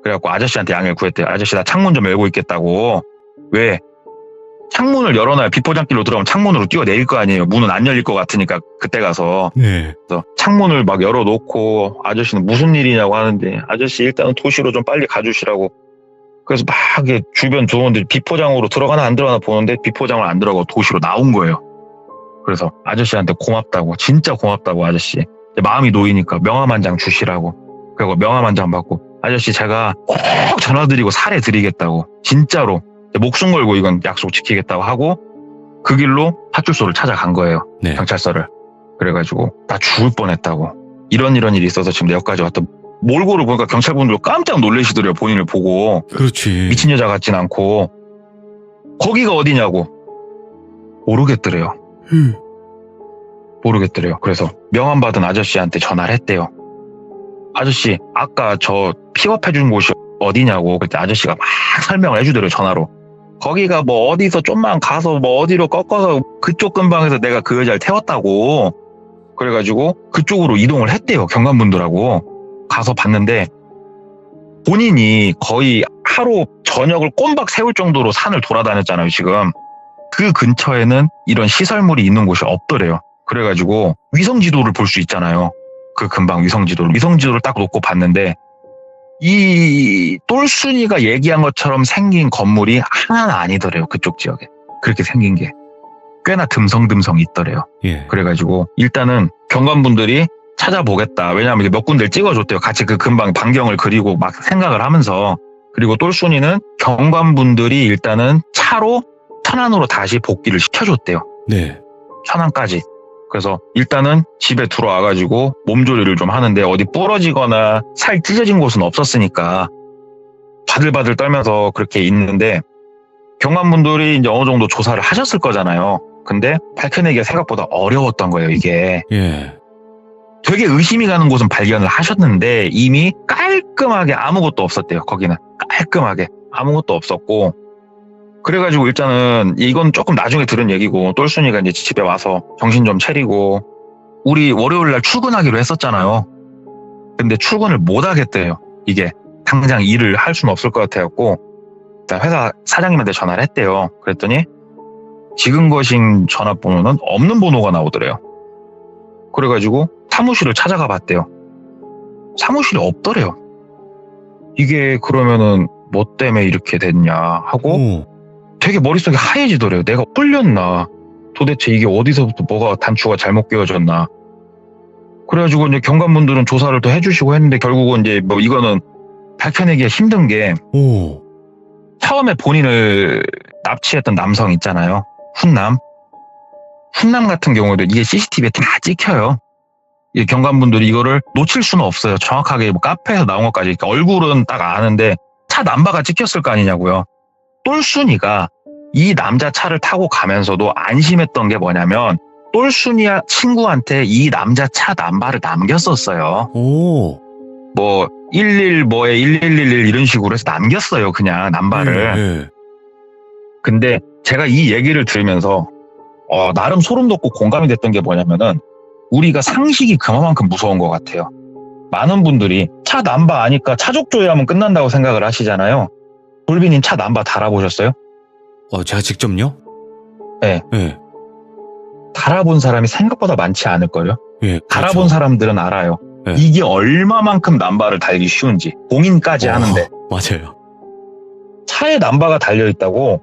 그래갖고 아저씨한테 양해를 구했대요. 아저씨 나 창문 좀 열고 있겠다고. 왜? 창문을 열어놔야 비포장길로 들어가면 창문으로 뛰어내릴 거 아니에요. 문은 안 열릴 것 같으니까 그때 가서. 네. 그래서 창문을 막 열어놓고 아저씨는 무슨 일이냐고 하는데 아저씨 일단은 도시로 좀 빨리 가주시라고. 그래서 막 이렇게 주변 들어오는데 비포장으로 들어가나 안 들어가나 보는데 비포장을 안 들어가고 도시로 나온 거예요. 그래서 아저씨한테 고맙다고 진짜 고맙다고 아저씨 마음이 놓이니까 명함 한 장 주시라고. 그리고 명함 한 장 받고 아저씨 제가 꼭 전화드리고 살해드리겠다고 진짜로 목숨 걸고 이건 약속 지키겠다고 하고 그 길로 파출소를 찾아간 거예요. 네. 경찰서를. 그래가지고 나 죽을 뻔했다고. 이런 일이 있어서 지금 여기까지 왔다. 몰골을 보니까 경찰분들 깜짝 놀라시더래요. 본인을 보고. 그렇지. 미친 여자 같진 않고. 거기가 어디냐고. 모르겠더래요. 모르겠더래요. 그래서 명함 받은 아저씨한테 전화를 했대요. 아저씨 아까 저 픽업해 준 곳이 어디냐고. 그때 아저씨가 막 설명을 해주더래요. 전화로. 거기가 뭐 어디서 좀만 가서 뭐 어디로 꺾어서 그쪽 근방에서 내가 그 여자를 태웠다고. 그래가지고 그쪽으로 이동을 했대요. 경관분들하고. 가서 봤는데 본인이 거의 하루 저녁을 꼬박 세울 정도로 산을 돌아다녔잖아요. 지금. 그 근처에는 이런 시설물이 있는 곳이 없더래요. 그래가지고 위성지도를 볼 수 있잖아요. 그 근방 위성지도를 딱 놓고 봤는데 이 똘순이가 얘기한 것처럼 생긴 건물이 하나는 아니더래요. 그쪽 지역에. 그렇게 생긴 게 꽤나 듬성듬성 있더래요. 예. 그래가지고 일단은 경관분들이 찾아보겠다. 왜냐하면 이제 몇 군데를 찍어줬대요. 같이 그 근방 반경을 그리고 막 생각을 하면서. 그리고 똘순이는 경관분들이 일단은 차로 천안으로 다시 복귀를 시켜줬대요. 네. 천안까지. 그래서 일단은 집에 들어와가지고 몸조리를 좀 하는데 어디 부러지거나 살 찢어진 곳은 없었으니까 바들바들 떨면서 그렇게 있는데 경관분들이 이제 어느 정도 조사를 하셨을 거잖아요. 근데 밝혀내기가 생각보다 어려웠던 거예요, 이게. 예. 되게 의심이 가는 곳은 발견을 하셨는데 이미 깔끔하게 아무것도 없었대요. 거기는 깔끔하게 아무것도 없었고. 그래가지고 일단은 이건 조금 나중에 들은 얘기고 똘순이가 이제 집에 와서 정신 좀 차리고 우리 월요일날 출근하기로 했었잖아요. 근데 출근을 못 하겠대요. 이게 당장 일을 할 수는 없을 것 같아갖고 일단 회사 사장님한테 전화를 했대요. 그랬더니 지금 거신 전화번호는 없는 번호가 나오더래요. 그래가지고 사무실을 찾아가 봤대요. 사무실이 없더래요. 이게 그러면은 뭐 때문에 이렇게 됐냐 하고 되게 머릿속이 하얘지더래요. 내가 홀렸나? 도대체 이게 어디서부터 뭐가 단추가 잘못 끼워졌나? 그래가지고 이제 경관분들은 조사를 더 해주시고 했는데 결국은 이제 뭐 이거는 밝혀내기가 힘든 게 처음에 본인을 납치했던 남성 있잖아요. 훈남 같은 경우도 이게 CCTV에 다 찍혀요. 이 경관분들이 이거를 놓칠 수는 없어요. 정확하게 뭐 카페에서 나온 것까지 얼굴은 딱 아는데 차 남바가 찍혔을 거 아니냐고요. 똘순이가 이 남자 차를 타고 가면서도 안심했던 게 뭐냐면 똘순이 친구한테 이 남자 차 남바를 남겼었어요. 오. 뭐 11 뭐에 1111 이런 식으로 해서 남겼어요. 그냥 남바를. 네. 근데 제가 이 얘기를 들으면서 나름 소름 돋고 공감이 됐던 게 뭐냐면은 우리가 상식이 그만큼 무서운 것 같아요. 많은 분들이 차 남바 아니까 차족 조회하면 끝난다고 생각을 하시잖아요. 돌비님 차 남바 달아보셨어요? 제가 직접요? 네. 네. 달아본 사람이 생각보다 많지 않을걸요? 예. 달아본 그렇죠. 사람들은 알아요. 네. 이게 얼마만큼 남바를 달기 쉬운지. 공인까지 하는데. 맞아요. 차에 남바가 달려있다고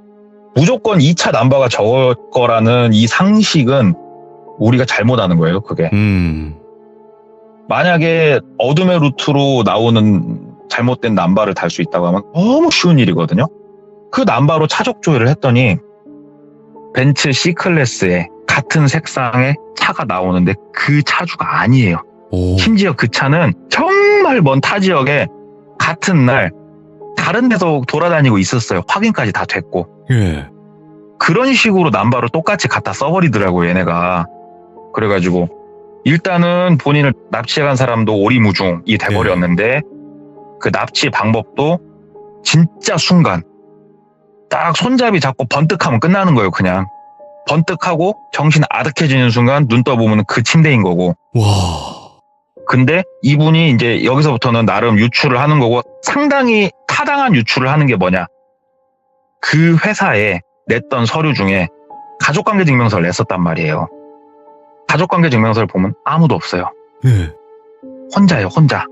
무조건 이 차 남바가 저걸 거라는 이 상식은 우리가 잘못하는 거예요, 그게. 만약에 어둠의 루트로 나오는 잘못된 남바를 달 수 있다고 하면 너무 쉬운 일이거든요. 그 남바로 차적 조회를 했더니 벤츠 C클래스에 같은 색상의 차가 나오는데 그 차주가 아니에요. 오. 심지어 그 차는 정말 먼 타 지역에 같은 날 다른 데서 돌아다니고 있었어요. 확인까지 다 됐고. 예. 그런 식으로 남바를 똑같이 갖다 써버리더라고요, 얘네가. 그래가지고 일단은 본인을 납치해간 사람도 오리무중이 돼버렸는데 그 납치 방법도 진짜 순간 딱 손잡이 잡고 번뜩하면 끝나는 거예요. 그냥 번뜩하고 정신 아득해지는 순간 눈 떠보면 그 침대인 거고. 와. 근데 이분이 이제 여기서부터는 나름 유출을 하는 거고 상당히 타당한 유출을 하는 게 뭐냐. 그 회사에 냈던 서류 중에 가족관계증명서를 냈었단 말이에요. 가족관계증명서를 보면 아무도 없어요. 네. 혼자예요, 혼자.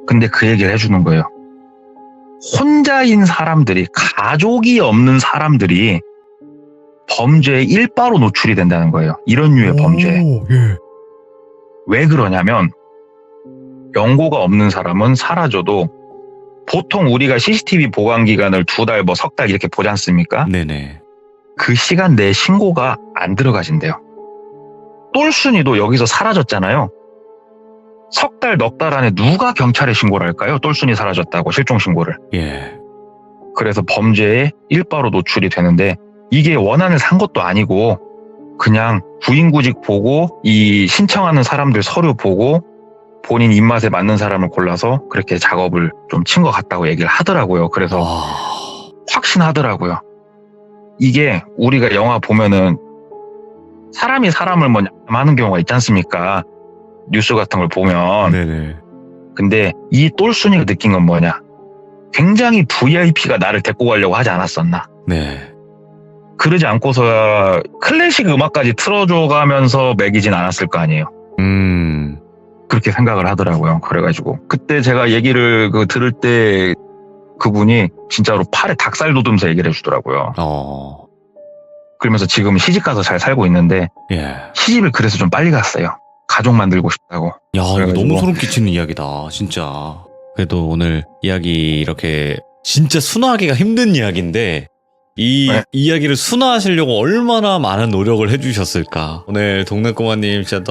근데 그 얘기를 해주는 거예요. 혼자인 사람들이, 가족이 없는 사람들이 범죄의 일바로 노출이 된다는 거예요. 이런 류의 범죄. 예. 왜 그러냐면 연고가 없는 사람은 사라져도 보통 우리가 CCTV 보관 기간을 2달, 뭐 석 달 이렇게 보지 않습니까? 네네. 그 시간 내에 신고가 안 들어가진대요. 똘순이도 여기서 사라졌잖아요. 석 달, 넉 달 안에 누가 경찰에 신고를 할까요? 똘순이 사라졌다고 실종 신고를. 예. 그래서 범죄에 일바로 노출이 되는데 이게 원한을 산 것도 아니고 그냥 구인구직 보고 이 신청하는 사람들 서류 보고 본인 입맛에 맞는 사람을 골라서 그렇게 작업을 좀 친 것 같다고 얘기를 하더라고요. 그래서 확신하더라고요. 이게 우리가 영화 보면은 사람이 사람을 뭐 냠하는 경우가 있지 않습니까? 뉴스 같은 걸 보면. 네네. 근데 이 똘순이가 느낀 건 뭐냐? 굉장히 VIP가 나를 데리고 가려고 하지 않았었나? 네. 그러지 않고서야 클래식 음악까지 틀어줘가면서 먹이진 않았을 거 아니에요. 그렇게 생각을 하더라고요. 그래가지고 그때 제가 얘기를 들을 때 그분이 진짜로 팔에 닭살 돋으면서 얘기를 해주더라고요. 그러면서 지금 시집 가서 잘 살고 있는데 예. 시집을 그래서 좀 빨리 갔어요. 가족 만들고 싶다고. 야, 이거 그래가지고. 너무 소름 끼치는 이야기다, 진짜. 그래도 오늘 이야기 이렇게 진짜 순화하기가 힘든 이야기인데 이 네. 이야기를 순화하시려고 얼마나 많은 노력을 해주셨을까. 오늘 동네꼬마님 진짜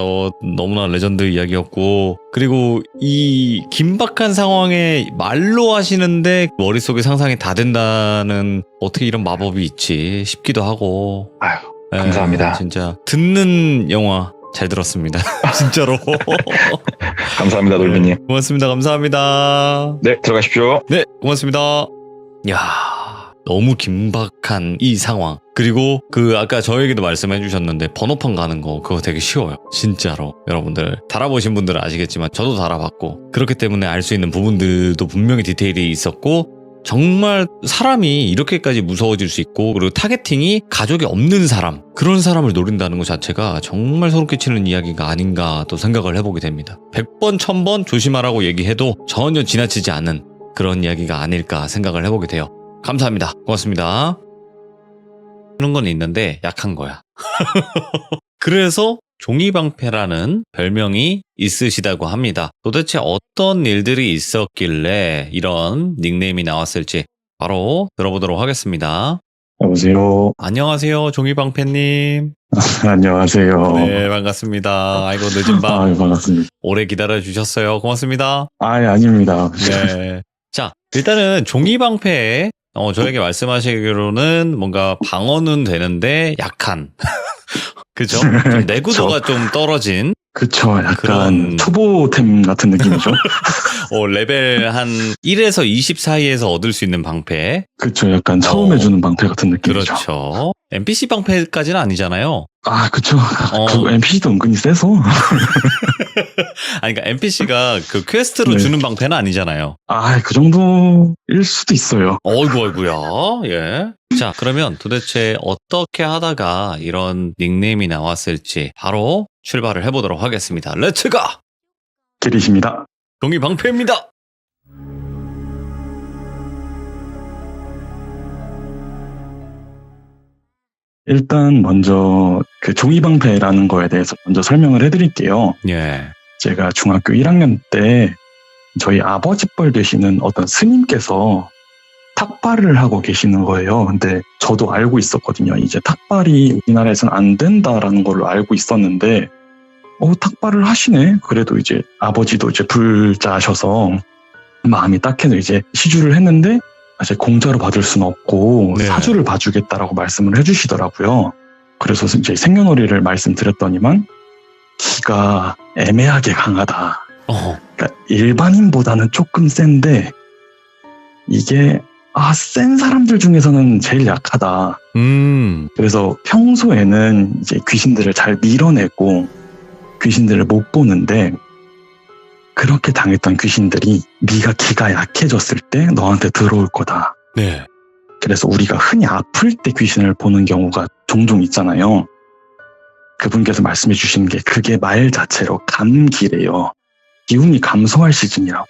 너무나 레전드 이야기였고, 그리고 이 긴박한 상황에 말로 하시는데 머릿속에 상상이 다 된다는 어떻게 이런 마법이 있지 싶기도 하고. 아유, 감사합니다. 진짜 듣는 영화 잘 들었습니다. 진짜로. 감사합니다, 놀비님. 고맙습니다. 감사합니다. 네, 들어가십시오. 네, 고맙습니다. 야, 너무 긴박한 이 상황. 그리고 아까 저에게도 말씀해 주셨는데 번호판 가는 거 그거 되게 쉬워요. 진짜로. 여러분들 달아보신 분들은 아시겠지만 저도 달아봤고, 그렇기 때문에 알 수 있는 부분들도 분명히 디테일이 있었고, 정말 사람이 이렇게까지 무서워질 수 있고, 그리고 타겟팅이 가족이 없는 사람, 그런 사람을 노린다는 것 자체가 정말 소름 끼치는 이야기가 아닌가 또 생각을 해보게 됩니다. 100번 1000번 조심하라고 얘기해도 전혀 지나치지 않은 그런 이야기가 아닐까 생각을 해보게 돼요. 감사합니다. 고맙습니다. 그런 건 있는데 약한 거야. 그래서 종이방패라는 별명이 있으시다고 합니다. 도대체 어떤 일들이 있었길래 이런 닉네임이 나왔을지 바로 들어보도록 하겠습니다. 여보세요. 안녕하세요, 종이방패님. 안녕하세요. 네, 반갑습니다. 아이고, 늦은 밤 반갑습니다. 오래 기다려주셨어요. 고맙습니다. 아닙니다. 네. 자, 일단은 종이방패, 저에게 말씀하시기로는 뭔가 방어는 되는데 약한. 그죠? 좀 내구도가 좀 떨어진. 그쵸. 약간 그런- 초보템 같은 느낌이죠. 레벨 한 1에서 20 사이에서 얻을 수 있는 방패. 그쵸. 약간 처음 해주는 방패 같은 느낌이죠. 그렇죠. NPC 방패까지는 아니잖아요. 그쵸. 어. 그 NPC도 은근히 세서. 그러니까 NPC가 그 퀘스트로 네. 주는 방패는 아니잖아요. 그 정도일 수도 있어요. 어이구야. 예. 자, 그러면 도대체 어떻게 하다가 이런 닉네임이 나왔을지 바로 출발을 해보도록 하겠습니다. 렛츠가! 길이십니다. 종이 방패입니다. 일단 먼저 그 종이방패라는 거에 대해서 먼저 설명을 해드릴게요. 예. 제가 중학교 1학년 때 저희 아버지 뻘 되시는 어떤 스님께서 탁발을 하고 계시는 거예요. 근데 저도 알고 있었거든요. 이제 탁발이 우리나라에서는 안 된다라는 걸로 알고 있었는데, 탁발을 하시네? 그래도 이제 아버지도 이제 불자셔서 마음이 딱해서 이제 시주를 했는데, 이제 공짜로 받을 수는 없고 네. 사주를 봐주겠다라고 말씀을 해주시더라고요. 그래서 이제 생년월일을 말씀드렸더니만 기가 애매하게 강하다. 그러니까 일반인보다는 조금 센데 이게 센 사람들 중에서는 제일 약하다. 그래서 평소에는 이제 귀신들을 잘 밀어내고 귀신들을 못 보는데 그렇게 당했던 귀신들이 네가 기가 약해졌을 때 너한테 들어올 거다. 네. 그래서 우리가 흔히 아플 때 귀신을 보는 경우가 종종 있잖아요. 그분께서 말씀해 주시는 게 그게 말 자체로 감기래요. 기운이 감소할 시즌이라고.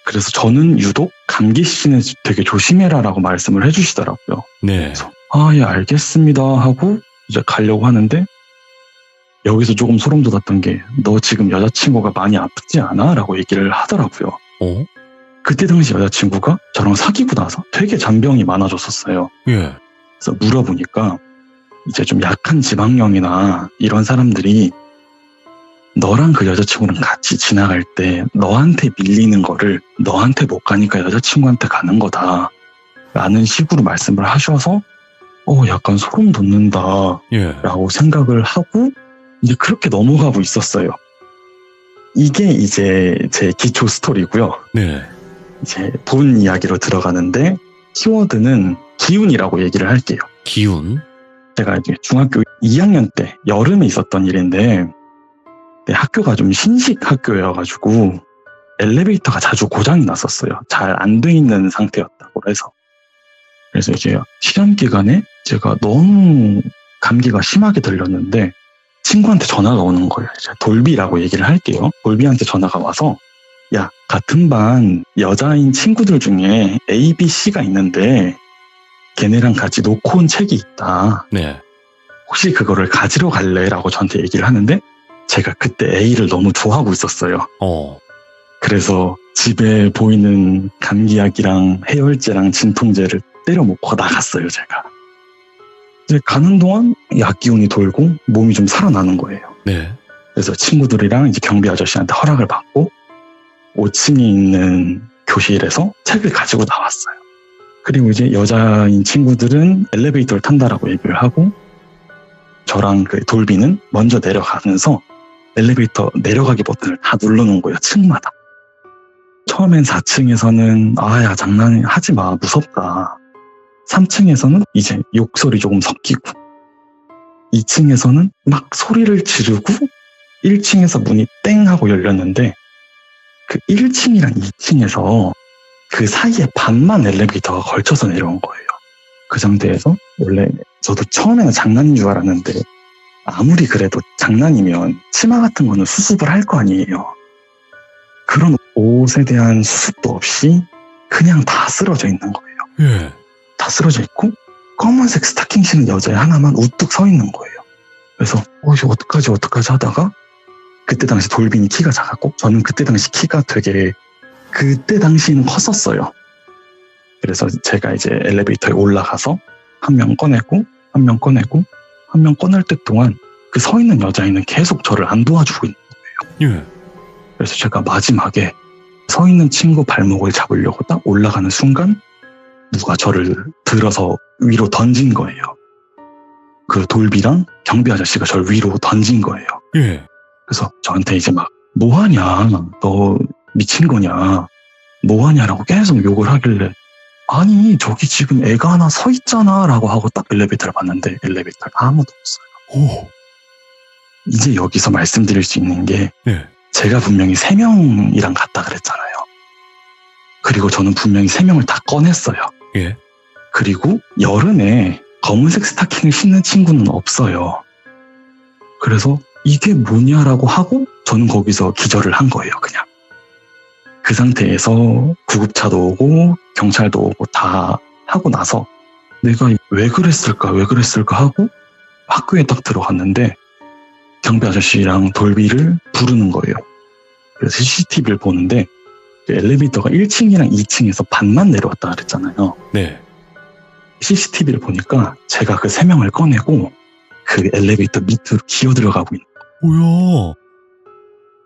그래서 저는 유독 감기 시즌에 되게 조심해라라고 말씀을 해주시더라고요. 네. 그래서 예, 알겠습니다 하고 이제 가려고 하는데 여기서 조금 소름 돋았던 게 너 지금 여자친구가 많이 아프지 않아? 라고 얘기를 하더라고요. 어? 그때 당시 여자친구가 저랑 사귀고 나서 되게 잔병이 많아졌었어요. 예. 그래서 물어보니까 이제 좀 약한 지방령이나 이런 사람들이 너랑 그 여자친구랑 같이 지나갈 때 너한테 밀리는 거를 너한테 못 가니까 여자친구한테 가는 거다 라는 식으로 말씀을 하셔서 약간 소름 돋는다 예. 라고 생각을 하고 이제 그렇게 넘어가고 있었어요. 이게 이제 제 기초 스토리고요. 네. 이제 본 이야기로 들어가는데 키워드는 기운이라고 얘기를 할게요. 기운. 제가 이제 중학교 2학년 때 여름에 있었던 일인데 학교가 좀 신식 학교여가지고 엘리베이터가 자주 고장이 났었어요. 잘 안 돼 있는 상태였다고 해서. 그래서 이제 시험 기간에 제가 너무 감기가 심하게 들렸는데 친구한테 전화가 오는 거예요. 이제 돌비라고 얘기를 할게요. 돌비한테 전화가 와서 야, 같은 반 여자인 친구들 중에 A, B, C가 있는데 걔네랑 같이 놓고 온 책이 있다. 네. 혹시 그거를 가지러 갈래? 라고 저한테 얘기를 하는데 제가 그때 A를 너무 좋아하고 있었어요. 그래서 집에 보이는 감기약이랑 해열제랑 진통제를 때려 먹고 나갔어요, 제가. 이제 가는 동안 약 기운이 돌고 몸이 좀 살아나는 거예요. 네. 그래서 친구들이랑 이제 경비 아저씨한테 허락을 받고 5층에 있는 교실에서 책을 가지고 나왔어요. 그리고 이제 여자인 친구들은 엘리베이터를 탄다라고 얘기를 하고 저랑 그 돌비는 먼저 내려가면서 엘리베이터 내려가기 버튼을 다 눌러놓은 거예요. 층마다. 처음엔 4층에서는 야 장난하지 마 무섭다. 3층에서는 이제 욕설이 조금 섞이고 2층에서는 막 소리를 지르고 1층에서 문이 땡 하고 열렸는데 그 1층이랑 2층에서 그 사이에 반만 엘리베이터가 걸쳐서 내려온 거예요. 그 상태에서 원래 저도 처음에는 장난인 줄 알았는데 아무리 그래도 장난이면 치마 같은 거는 수습을 할 거 아니에요. 그런 옷에 대한 수습도 없이 그냥 다 쓰러져 있는 거예요. 예. 다 쓰러져 있고 검은색 스타킹 신은 여자 하나만 우뚝 서 있는 거예요. 그래서 이거 어떡하지 하다가 그때 당시 돌빈이 키가 작았고 저는 그때 당시 키가 되게 그때 당시는 컸었어요. 그래서 제가 이제 엘리베이터에 올라가서 한 명 꺼내고 한 명 꺼내고 한 명 꺼낼 때 동안 그 서 있는 여자애는 계속 저를 안 도와주고 있는 거예요. 예. 그래서 제가 마지막에 서 있는 친구 발목을 잡으려고 딱 올라가는 순간 누가 저를 들어서 위로 던진 거예요. 그 돌비랑 경비 아저씨가 저를 위로 던진 거예요. 예. 그래서 저한테 이제 막 뭐하냐, 너 미친 거냐, 뭐하냐라고 계속 욕을 하길래 아니 저기 지금 애가 하나 서 있잖아 라고 하고 딱 엘리베이터를 봤는데 엘리베이터에 아무도 없어요. 오. 이제 여기서 말씀드릴 수 있는 게 예. 제가 분명히 3명이랑 갔다 그랬잖아요. 그리고 저는 분명히 3명을 다 꺼냈어요. 예. 그리고 여름에 검은색 스타킹을 신는 친구는 없어요. 그래서 이게 뭐냐라고 하고 저는 거기서 기절을 한 거예요, 그냥. 그 상태에서 구급차도 오고 경찰도 오고 다 하고 나서 내가 왜 그랬을까 하고 학교에 딱 들어갔는데 경비 아저씨랑 돌비를 부르는 거예요. 그래서 CCTV를 보는데 엘리베이터가 1층이랑 2층에서 반만 내려왔다 그랬잖아요. 네. CCTV를 보니까 제가 그 3명을 꺼내고 그 엘리베이터 밑으로 기어 들어가고 있는 거예요. 뭐야?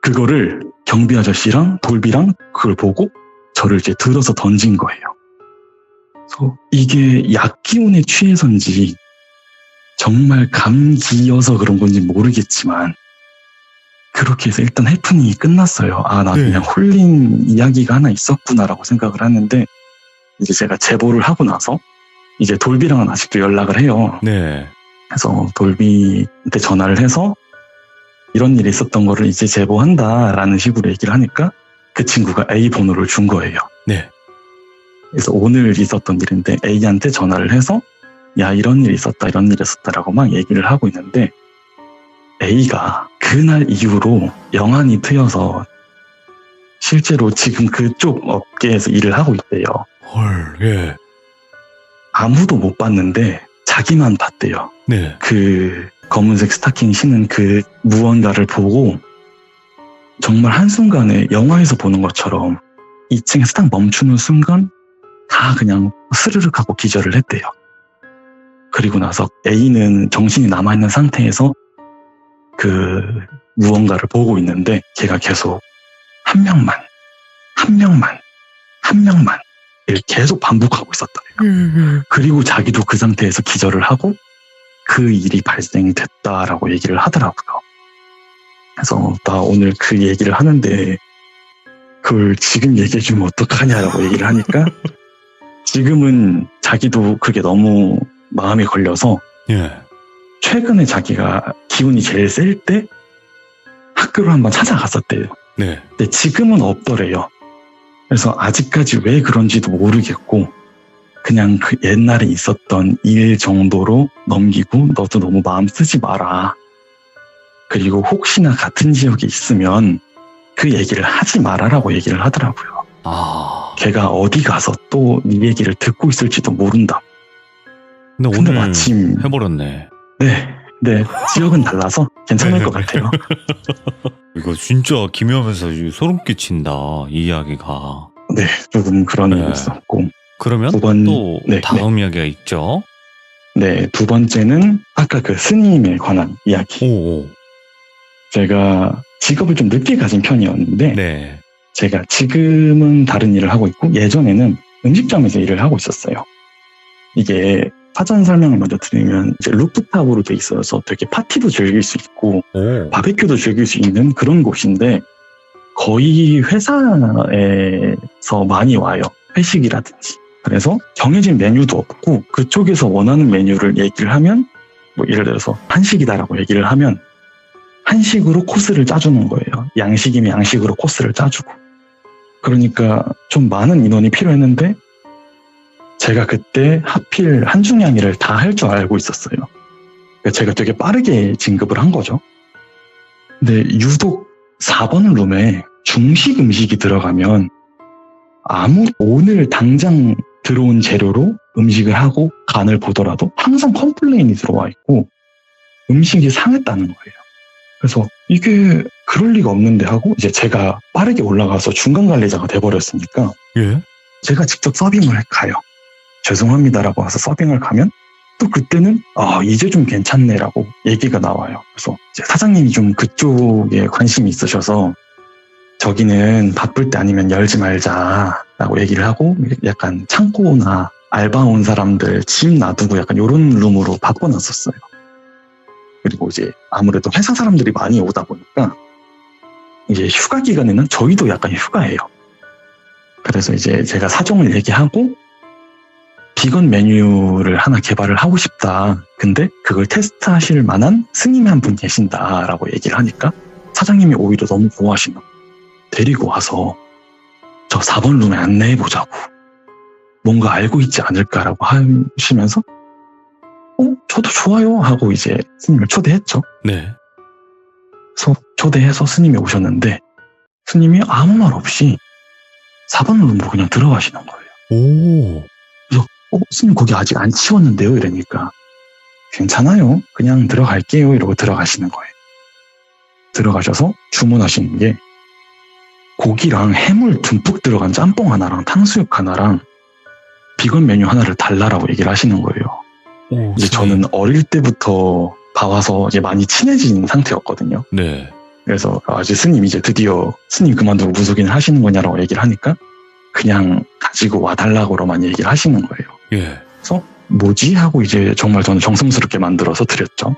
그거를 경비 아저씨랑 돌비랑 그걸 보고 저를 이제 들어서 던진 거예요. 그래서 이게 약 기운에 취해서인지 정말 감기여서 그런 건지 모르겠지만 그렇게 해서 일단 해프닝이 끝났어요. 나 네. 그냥 홀린 이야기가 하나 있었구나라고 생각을 하는데 이제 제가 제보를 하고 나서 이제 돌비랑은 아직도 연락을 해요. 네. 그래서 돌비한테 전화를 해서 이런 일이 있었던 거를 이제 제보한다라는 식으로 얘기를 하니까 그 친구가 A 번호를 준 거예요. 네. 그래서 오늘 있었던 일인데 A한테 전화를 해서 야 이런 일이 있었다 이런 일이 있었다라고 막 얘기를 하고 있는데 A가 그날 이후로 영안이 트여서 실제로 지금 그쪽 업계에서 일을 하고 있대요. 헐, 예. 아무도 못 봤는데 자기만 봤대요. 네. 그 검은색 스타킹 신은 그 무언가를 보고 정말 한순간에 영화에서 보는 것처럼 2층에서 딱 멈추는 순간 다 그냥 스르륵 하고 기절을 했대요. 그리고 나서 A는 정신이 남아있는 상태에서 그 무언가를 보고 있는데 걔가 계속 한 명만 이렇게 계속 반복하고 있었더래요. 그리고 자기도 그 상태에서 기절을 하고 그 일이 발생됐다라고 얘기를 하더라고요. 그래서 나 오늘 그 얘기를 하는데 그걸 지금 얘기해주면 어떡하냐라고 얘기를 하니까 지금은 자기도 그게 너무 마음에 걸려서 예. 최근에 자기가 기운이 제일 셀 때 학교를 한번 찾아갔었대요. 네. 근데 지금은 없더래요. 그래서 아직까지 왜 그런지도 모르겠고 그냥 그 옛날에 있었던 일 정도로 넘기고 너도 너무 마음 쓰지 마라. 그리고 혹시나 같은 지역에 있으면 그 얘기를 하지 말아라고 얘기를 하더라고요. 아. 걔가 어디 가서 또 네 얘기를 듣고 있을지도 모른다. 근데 근데 오늘 마침 해버렸네. 네, 지역은 달라서 괜찮을 것 같아요. 이거 진짜 기묘하면서 소름 끼친다, 이 이야기가. 네, 조금 그런 네. 일이 있었고. 그러면 두 번- 또 네, 다음 이야기가 있죠. 네, 두 번째는 아까 그 스님에 관한 이야기. 오. 제가 직업을 좀 늦게 가진 편이었는데 네. 제가 지금은 다른 일을 하고 있고 예전에는 음식점에서 일을 하고 있었어요. 이게 사전 설명을 먼저 드리면 이제 루프탑으로 돼 있어서 되게 파티도 즐길 수 있고 오. 바베큐도 즐길 수 있는 그런 곳인데 거의 회사에서 많이 와요. 회식이라든지. 그래서 정해진 메뉴도 없고 그쪽에서 원하는 메뉴를 얘기를 하면 뭐 예를 들어서 한식이다라고 얘기를 하면 한식으로 코스를 짜주는 거예요. 양식이면 양식으로 코스를 짜주고. 그러니까 좀 많은 인원이 필요했는데 제가 그때 하필 한중양이를 다 할 줄 알고 있었어요. 그러니까 제가 되게 빠르게 진급을 한 거죠. 근데 유독 4번 룸에 중식 음식이 들어가면 오늘 당장 들어온 재료로 음식을 하고 간을 보더라도 항상 컴플레인이 들어와 있고 음식이 상했다는 거예요. 그래서 이게 그럴 리가 없는데 하고 이제 제가 빠르게 올라가서 중간 관리자가 돼버렸으니까 예? 제가 직접 서빙을 가요. 죄송합니다라고 와서 서빙을 가면 또 그때는 이제 좀 괜찮네라고 얘기가 나와요. 그래서 이제 사장님이 좀 그쪽에 관심이 있으셔서 저기는 바쁠 때 아니면 열지 말자라고 얘기를 하고 약간 창고나 알바 온 사람들 짐 놔두고 약간 이런 룸으로 바꿔놨었어요. 그리고 이제 아무래도 회사 사람들이 많이 오다 보니까 이제 휴가 기간에는 저희도 약간 휴가예요. 그래서 이제 제가 사정을 얘기하고 비건 메뉴를 하나 개발을 하고 싶다. 근데 그걸 테스트하실 만한 스님이 한 분 계신다라고 얘기를 하니까 사장님이 오히려 너무 좋아하시는 거예요. 데리고 와서 저 4번 룸에 안내해보자고. 뭔가 알고 있지 않을까라고 하시면서 저도 좋아요 하고 이제 스님을 초대했죠. 네. 그래서 초대해서 스님이 오셨는데 스님이 아무 말 없이 4번 룸으로 그냥 들어가시는 거예요. 오. 스님 거기 아직 안 치웠는데요? 이러니까 괜찮아요. 그냥 들어갈게요. 이러고 들어가시는 거예요. 들어가셔서 주문하시는 게 고기랑 해물 듬뿍 들어간 짬뽕 하나랑 탕수육 하나랑 비건 메뉴 하나를 달라라고 얘기를 하시는 거예요. 오, 이제 저는 어릴 때부터 봐와서 이제 많이 친해진 상태였거든요. 네. 그래서 이제 스님 이제 드디어 스님 그만두고 무속인을 하시는 거냐라고 얘기를 하니까 그냥 가지고 와달라고로만 얘기를 하시는 거예요. 예. 그래서 뭐지? 하고 이제 정말 저는 정성스럽게 만들어서 드렸죠.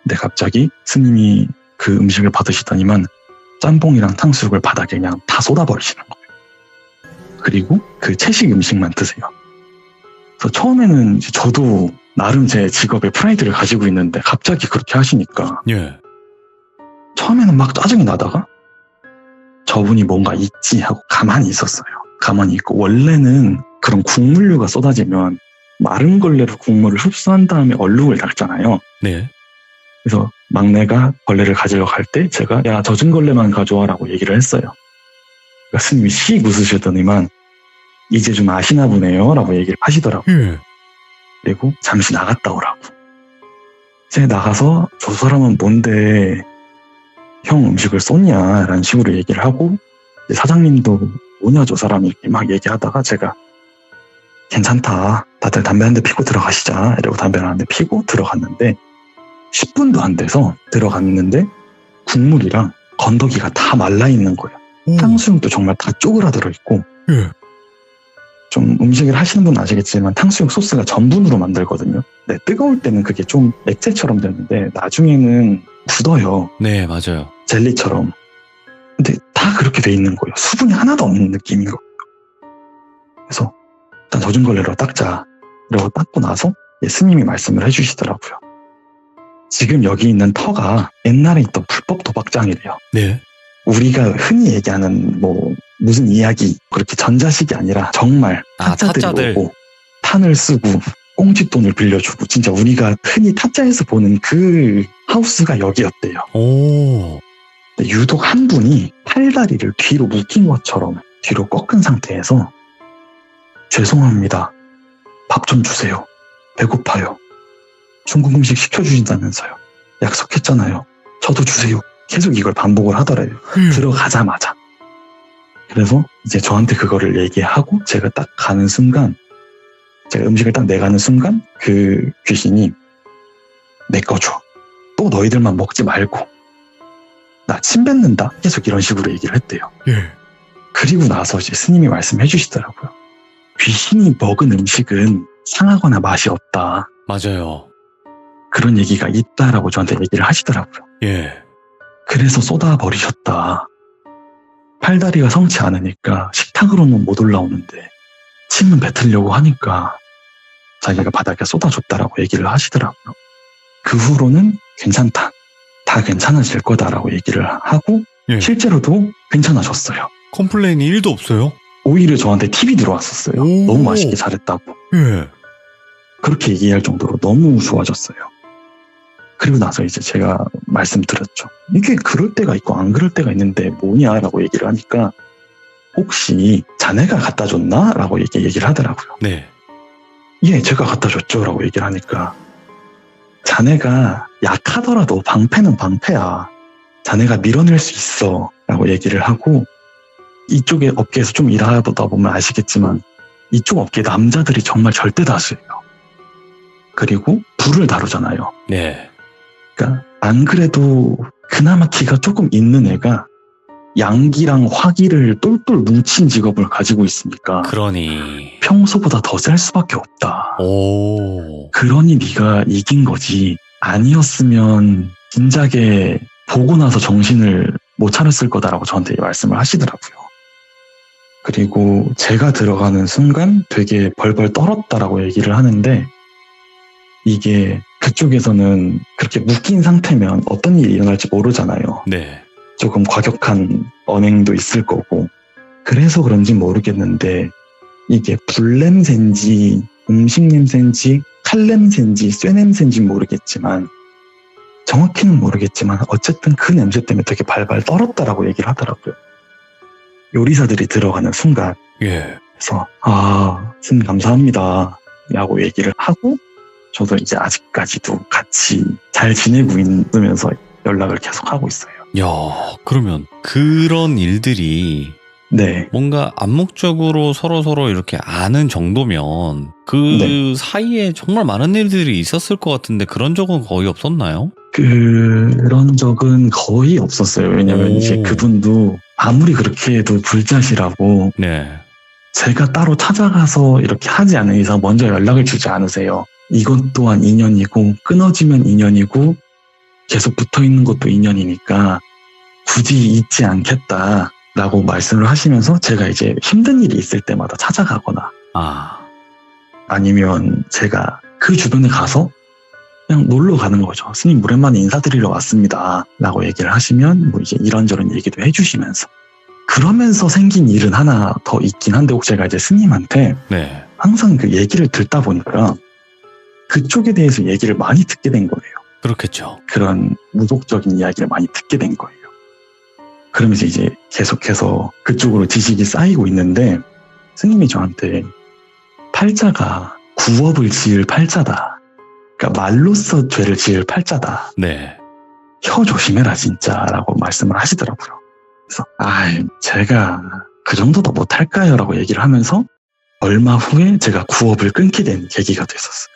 근데 갑자기 스님이 그 음식을 받으시더니만 짬뽕이랑 탕수육을 바닥에 그냥 다 쏟아버리시는 거예요. 그리고 그 채식 음식만 드세요. 그래서 처음에는 이제 저도 나름 제 직업에 프라이드를 가지고 있는데 갑자기 그렇게 하시니까 예. 처음에는 막 짜증이 나다가 저분이 뭔가 있지 하고 가만히 있었어요. 가만히 있고 원래는 그런 국물류가 쏟아지면 마른 걸레로 국물을 흡수한 다음에 얼룩을 닦잖아요. 네. 그래서 막내가 걸레를 가지러 갈 때 제가 야 젖은 걸레만 가져와라고 얘기를 했어요. 그러니까 스님이 씩 웃으시더니만 이제 좀 아시나 보네요 라고 얘기를 하시더라고요. 예. 그리고 잠시 나갔다 오라고. 제가 나가서 저 사람은 뭔데 형 음식을 쏟냐 라는 식으로 얘기를 하고 사장님도 뭐냐 저 사람이 이렇게 막 얘기하다가 제가 괜찮다 다들 담배 한 대 피고 들어가시자 이러고 담배를 한 대 피고 들어갔는데 10분도 안 돼서 들어갔는데 국물이랑 건더기가 다 말라있는 거예요. 탕수육도 정말 다 쪼그라들어 있고 예. 좀 음식을 하시는 분은 아시겠지만 탕수육 소스가 전분으로 만들거든요. 네, 뜨거울 때는 그게 좀 액체처럼 되는데 나중에는 굳어요. 네, 맞아요. 젤리처럼. 근데 다 그렇게 돼 있는 거예요. 수분이 하나도 없는 느낌인 거예요. 그래서 일단 젖은 걸레로 닦자. 이러고 닦고 나서 스님이 말씀을 해주시더라고요. 지금 여기 있는 터가 옛날에 있던 불법 도박장이래요. 네. 우리가 흔히 얘기하는 뭐 무슨 이야기 그렇게 전자식이 아니라 정말 타짜들이 타짜들. 오고 탄을 쓰고 꽁짓돈을 빌려주고 진짜 우리가 흔히 타짜에서 보는 그 하우스가 여기였대요. 오. 근데 유독 한 분이 팔다리를 뒤로 묶인 것처럼 뒤로 꺾은 상태에서 죄송합니다. 밥 좀 주세요. 배고파요. 중국 음식 시켜주신다면서요. 약속했잖아요. 저도 주세요. 계속 이걸 반복을 하더래요. 들어가자마자. 그래서 이제 저한테 그거를 얘기하고 제가 딱 가는 순간 제가 음식을 딱 내가는 순간 그 귀신이 내 거 줘. 또 너희들만 먹지 말고 나 침 뱉는다. 계속 이런 식으로 얘기를 했대요. 예. 그리고 나서 이제 스님이 말씀해 주시더라고요. 귀신이 먹은 음식은 상하거나 맛이 없다. 맞아요. 그런 얘기가 있다라고 저한테 얘기를 하시더라고요. 예. 그래서 쏟아버리셨다. 팔다리가 성치 않으니까 식탁으로는 못 올라오는데 침은 뱉으려고 하니까 자기가 바닥에 쏟아줬다라고 얘기를 하시더라고요. 그 후로는 괜찮다. 다 괜찮아질 거다라고 얘기를 하고 예. 실제로도 괜찮아졌어요. 컴플레인이 1도 없어요? 오히려 저한테 팁이 들어왔었어요. 오. 너무 맛있게 잘했다고. 예. 그렇게 얘기할 정도로 너무 좋아졌어요. 그리고 나서 이제 제가 말씀드렸죠. 이게 그럴 때가 있고 안 그럴 때가 있는데 뭐냐라고 얘기를 하니까 혹시 자네가 갖다 줬나? 라고 얘기를 하더라고요. 네. 예, 제가 갖다 줬죠. 라고 얘기를 하니까 자네가 약하더라도 방패는 방패야. 자네가 밀어낼 수 있어. 라고 얘기를 하고 이쪽에 업계에서 좀 일하다 보면 아시겠지만 이쪽 업계 남자들이 정말 절대 다수예요. 그리고 불을 다루잖아요. 네. 그러니까 안 그래도 그나마 기가 조금 있는 애가 양기랑 화기를 똘똘 뭉친 직업을 가지고 있으니까 그러니. 평소보다 더 셀 수밖에 없다. 오. 그러니 네가 이긴 거지. 아니었으면 진작에 보고 나서 정신을 못 차렸을 거다라고 저한테 말씀을 하시더라고요. 그리고 제가 들어가는 순간 되게 벌벌 떨었다라고 얘기를 하는데 이게 그쪽에서는 그렇게 묶인 상태면 어떤 일이 일어날지 모르잖아요. 네. 조금 과격한 언행도 있을 거고 그래서 그런지 모르겠는데 이게 불냄새인지 음식 냄새인지 칼 냄새인지 쇠 냄새인지 모르겠지만 정확히는 모르겠지만 어쨌든 그 냄새 때문에 되게 발발 떨었다라고 얘기를 하더라고요. 요리사들이 들어가는 순간 예. 그래서 스님 감사합니다 라고 얘기를 하고 저도 이제 아직까지도 같이 잘 지내고 있으면서 연락을 계속 하고 있어요. 야, 그러면 그런 일들이 네. 뭔가 암묵적으로 서로 이렇게 아는 정도면 그 네. 사이에 정말 많은 일들이 있었을 것 같은데 그런 적은 거의 없었나요? 그런 적은 거의 없었어요. 왜냐면 오. 이제 그분도 아무리 그렇게 해도 불자시라고 네. 제가 따로 찾아가서 이렇게 하지 않은 이상 먼저 연락을 주지 않으세요. 이것 또한 인연이고 끊어지면 인연이고 계속 붙어있는 것도 인연이니까 굳이 잊지 않겠다라고 말씀을 하시면서 제가 이제 힘든 일이 있을 때마다 찾아가거나 아. 아니면 제가 그 주변에 가서 그냥 놀러 가는 거죠. 스님 오랜만에 인사드리러 왔습니다. 라고 얘기를 하시면 뭐 이제 이런저런 얘기도 해주시면서 그러면서 생긴 일은 하나 더 있긴 한데 혹시 제가 이제 스님한테 네. 항상 그 얘기를 듣다 보니까 그쪽에 대해서 얘기를 많이 듣게 된 거예요. 그렇겠죠. 그런 무속적인 이야기를 많이 듣게 된 거예요. 그러면서 이제 계속해서 그쪽으로 지식이 쌓이고 있는데 스님이 저한테 팔자가 구업을 지을 팔자다. 그러니까 말로써 죄를 지을 팔자다. 네. 혀 조심해라 진짜라고 말씀을 하시더라고요. 그래서 제가 그 정도도 못할까요? 라고 얘기를 하면서 얼마 후에 제가 구업을 끊게 된 계기가 됐었어요.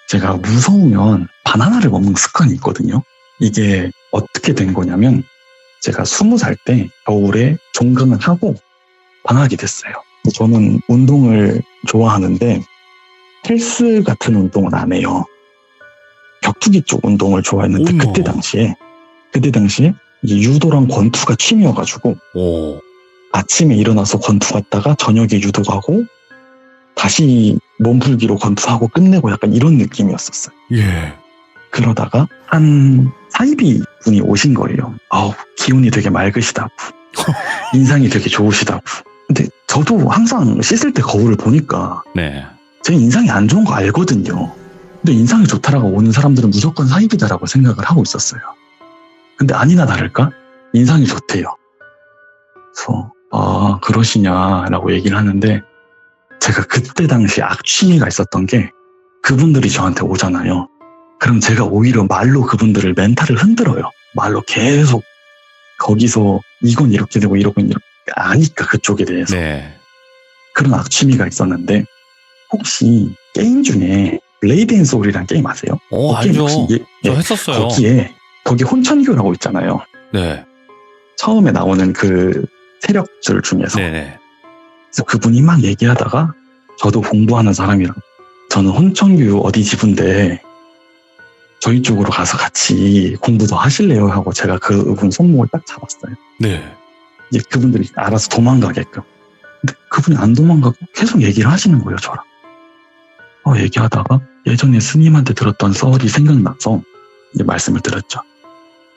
제가 무서우면 바나나를 먹는 습관이 있거든요. 이게 어떻게 된 거냐면 제가 20살 때 겨울에 종강을 하고 방학이 됐어요. 저는 운동을 좋아하는데 헬스 같은 운동은 안 해요. 격투기 쪽 운동을 좋아했는데 어머. 그때 당시에 이제 유도랑 권투가 취미여가지고 오. 아침에 일어나서 권투 갔다가 저녁에 유도 가고 다시 몸풀기로 권투하고 끝내고 약간 이런 느낌이었었어요. 예. 그러다가 한 사이비 분이 오신 거예요. 기운이 되게 맑으시다고. 인상이 되게 좋으시다고. 근데 저도 항상 씻을 때 거울을 보니까 네. 제 인상이 안 좋은 거 알거든요. 근데 인상이 좋다라고 오는 사람들은 무조건 사이비다라고 생각을 하고 있었어요. 근데 아니나 다를까 인상이 좋대요. 그래서 그러시냐라고 얘기를 하는데 제가 그때 당시 악취미가 있었던 게 그분들이 저한테 오잖아요. 그럼 제가 오히려 말로 그분들을 멘탈을 흔들어요. 말로 계속 거기서 이건 이렇게 되고 이건 이렇게 아니까 그쪽에 대해서. 네. 그런 악취미가 있었는데 혹시 게임 중에 블레이드 앤 소울이라는 게임 아세요? 알죠. 혹시 저 했었어요. 거기 혼천교라고 있잖아요. 네. 처음에 나오는 그 세력들 중에서. 네네. 그래서 그분이 막 얘기하다가 저도 공부하는 사람이라 저는 혼천교 어디 지부인데 저희 쪽으로 가서 같이 공부도 하실래요? 하고 제가 그분 손목을 딱 잡았어요. 네. 이제 그분들이 알아서 도망가게끔. 근데 그분이 안 도망가고 계속 얘기를 하시는 거예요, 저랑. 얘기하다가 예전에 스님한테 들었던 썰이 생각나서 이제 말씀을 드렸죠.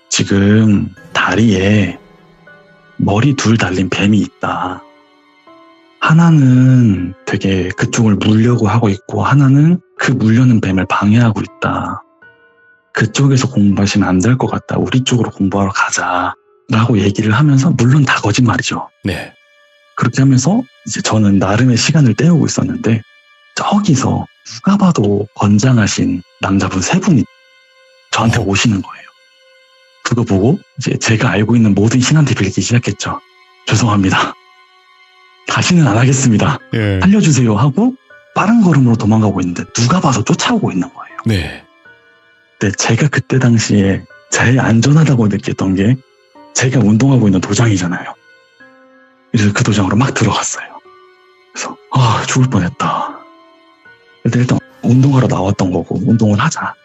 지금 다리에 머리 둘 달린 뱀이 있다. 하나는 되게 그쪽을 물려고 하고 있고 하나는 그 물려는 뱀을 방해하고 있다. 그쪽에서 공부하시면 안 될 것 같다. 우리 쪽으로 공부하러 가자. 라고 얘기를 하면서 물론 다 거짓말이죠. 네. 그렇게 하면서 이제 저는 나름의 시간을 때우고 있었는데 저기서 누가 봐도 건장하신 남자분 3분이 저한테 오시는 거예요. 그거 보고 이제 제가 알고 있는 모든 신한테 빌리기 시작했죠. 죄송합니다. 다시는 안 하겠습니다. 예. 살려주세요 하고 빠른 걸음으로 도망가고 있는데 누가 봐도 쫓아오고 있는 거예요. 네. 근데 제가 그때 당시에 제일 안전하다고 느꼈던 게 제가 운동하고 있는 도장이잖아요. 그래서 그 도장으로 막 들어갔어요. 그래서 죽을 뻔했다. 근데 일단 운동하러 나왔던 거고 운동을 하자.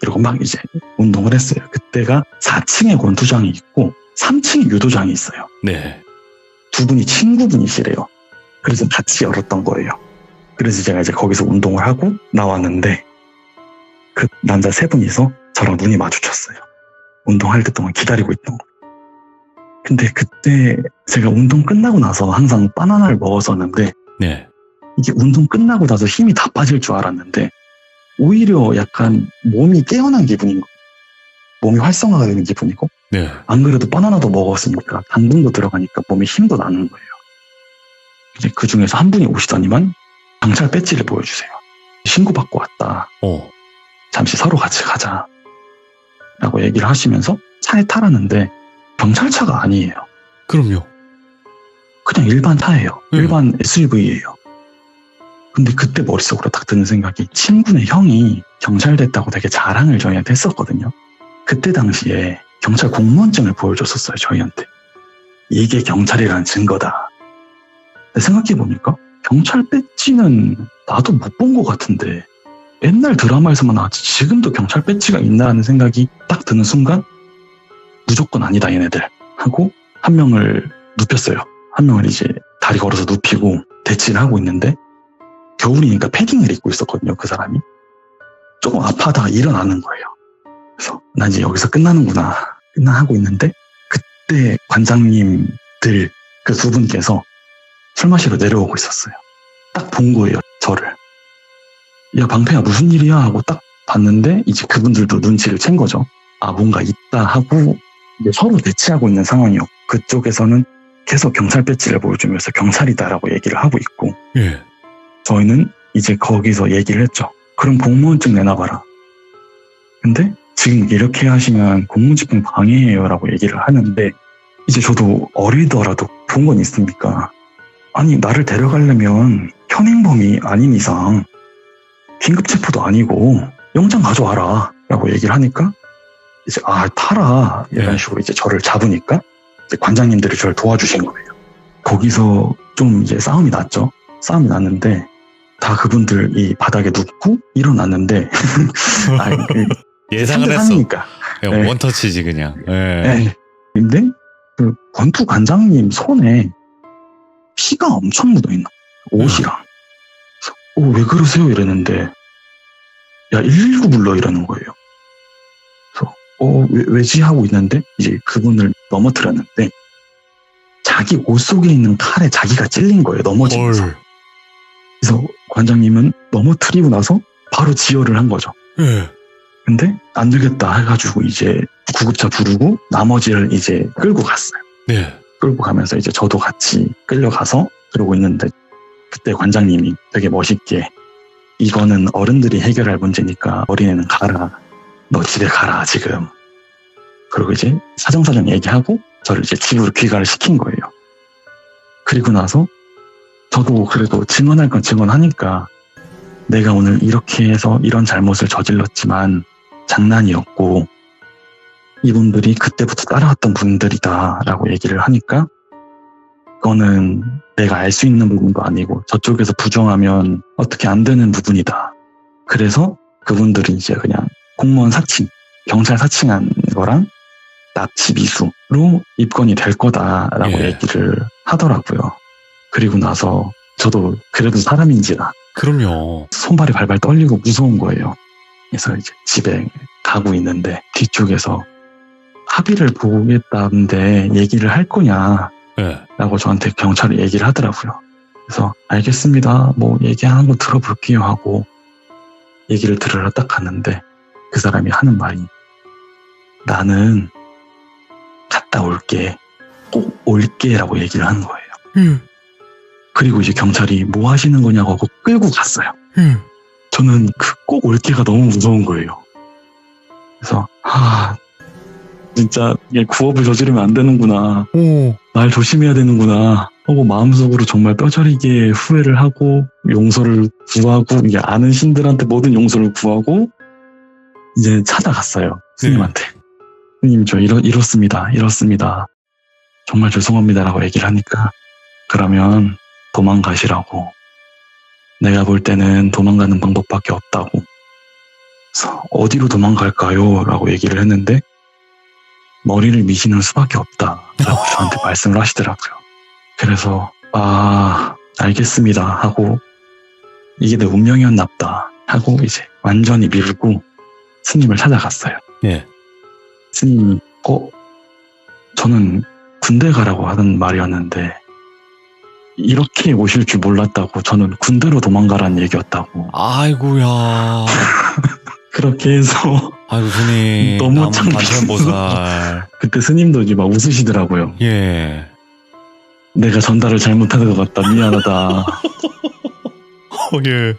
그리고 막 이제 운동을 했어요. 그때가 4층에 권투장이 있고 3층에 유도장이 있어요. 네. 두 분이 친구분이시래요. 그래서 같이 열었던 거예요. 그래서 제가 이제 거기서 운동을 하고 나왔는데 그 남자 3분이서 저랑 눈이 마주쳤어요. 운동할 때 동안 기다리고 있던 거. 근데 그때 제가 운동 끝나고 나서 항상 바나나를 먹었었는데 네. 이게 운동 끝나고 나서 힘이 다 빠질 줄 알았는데 오히려 약간 몸이 깨어난 기분인 거. 몸이 활성화가 되는 기분이고 네. 안 그래도 바나나도 먹었으니까 당분도 들어가니까 몸에 힘도 나는 거예요. 이제 그 중에서 한 분이 오시더니만 경찰 배지를 보여주세요. 신고받고 왔다. 잠시 서로 같이 가자. 라고 얘기를 하시면서 차에 타라는데 경찰차가 아니에요. 그럼요. 그냥 일반 차예요. 일반 SUV예요. 근데 그때 머릿속으로 딱 드는 생각이 친구네 형이 경찰 됐다고 되게 자랑을 저희한테 했었거든요. 그때 당시에 경찰 공무원증을 보여줬었어요, 저희한테. 이게 경찰이라는 증거다. 근데 생각해보니까 경찰 배지는 나도 못 본 것 같은데 옛날 드라마에서만 나왔지 지금도 경찰 배지가 있나라는 생각이 딱 드는 순간 무조건 아니다 얘네들 하고 한 명을 눕혔어요. 한 명을 이제 다리 걸어서 눕히고 대치를 하고 있는데 겨울이니까 패딩을 입고 있었거든요, 그 사람이. 조금 아파하다가 일어나는 거예요. 그래서 나 이제 여기서 끝나는구나 하고 있는데 그때 관장님들 그 두 분께서 술 마시러 내려오고 있었어요. 딱 본 거예요, 저를. 야, 방패야 무슨 일이야 하고 딱 봤는데 이제 그분들도 눈치를 챈 거죠. 아, 뭔가 있다 하고 이제 서로 대치하고 있는 상황이었고 그쪽에서는 계속 경찰 배지를 보여주면서 경찰이다라고 얘기를 하고 있고 예. 저희는 이제 거기서 얘기를 했죠. 그럼 공무원증 내놔봐라. 근데 지금 이렇게 하시면 공무집행 방해예요라고 얘기를 하는데 이제 저도 어리더라도 본 건 있습니까? 아니, 나를 데려가려면 현행범이 아닌 이상 긴급체포도 아니고 영장 가져와라 라고 얘기를 하니까 이제 타라 이런 식으로 이제 저를 잡으니까 이제 관장님들이 저를 도와주신 거예요. 거기서 좀 이제 싸움이 났죠. 싸움이 났는데 다 그분들이 바닥에 눕고 일어났는데 예상을 했어. 상대상이니까. 그냥 네. 원터치지 그냥. 예. 네. 근데 그 권투 관장님 손에 피가 엄청 묻어있나 옷이랑. 그래서 왜 그러세요 이랬는데 야 119 불러 이러는 거예요. 그래서 왜지 하고 있는데 이제 그분을 넘어뜨렸는데 자기 옷 속에 있는 칼에 자기가 찔린 거예요. 넘어지면서. 헐. 그래서 관장님은 넘어뜨리고 나서 바로 지혈을 한 거죠. 예. 근데 안 되겠다 해가지고 이제 구급차 부르고 나머지를 이제 끌고 갔어요. 네. 끌고 가면서 이제 저도 같이 끌려가서 그러고 있는데 그때 관장님이 되게 멋있게 이거는 어른들이 해결할 문제니까 어린애는 가라. 너 집에 가라 지금. 그리고 이제 사정사정 얘기하고 저를 이제 집으로 귀가를 시킨 거예요. 그리고 나서 저도 그래도 증언할 건 증언하니까 내가 오늘 이렇게 해서 이런 잘못을 저질렀지만 장난이었고 이분들이 그때부터 따라왔던 분들이다 라고 얘기를 하니까 그거는 내가 알 수 있는 부분도 아니고 저쪽에서 부정하면 어떻게 안 되는 부분이다. 그래서 그분들이 이제 그냥 공무원 사칭, 경찰 사칭한 거랑 납치 미수로 입건이 될 거다라고 예. 얘기를 하더라고요. 그리고 나서 저도 그래도 사람인지라 그럼요. 손발이 발발 떨리고 무서운 거예요. 그래서 이제 집에 가고 있는데 뒤쪽에서 합의를 보겠다는데 얘기를 할 거냐 예. 라고 저한테 경찰이 얘기를 하더라고요. 그래서 알겠습니다. 뭐 얘기하는 거 들어볼게요 하고 얘기를 들으러 딱 갔는데 그 사람이 하는 말이 나는 갔다 올게. 꼭 올게 라고 얘기를 하는 거예요. 그리고 이제 경찰이 뭐 하시는 거냐고 하고 끌고 갔어요. 저는 그 꼭 올게가 너무 무서운 거예요. 그래서 진짜 이게 구업을 저지르면 안 되는구나. 날 조심해야 되는구나 하고 마음속으로 정말 뼈저리게 후회를 하고 용서를 구하고 이게 아는 신들한테 모든 용서를 구하고 이제 찾아갔어요. 스님한테. 스님 저 이렇습니다. 정말 죄송합니다 라고 얘기를 하니까 그러면 도망가시라고. 내가 볼 때는 도망가는 방법밖에 없다고. 그래서 어디로 도망갈까요? 라고 얘기를 했는데 머리를 미시는 수밖에 없다 라고 저한테 말씀을 하시더라고요. 그래서 알겠습니다 하고 이게 내 운명이었나 보다 하고 이제 완전히 밀고 스님을 찾아갔어요. 예. 스님이 저는 군대 가라고 하던 말이었는데 이렇게 오실 줄 몰랐다고. 저는 군대로 도망가라는 얘기였다고. 아이고야. 그렇게 해서 아이고 스님. 너무 참 보살. 그때 스님도 이제 막 웃으시더라고요. 예. 내가 전달을 잘못한 것 같다. 미안하다. 예.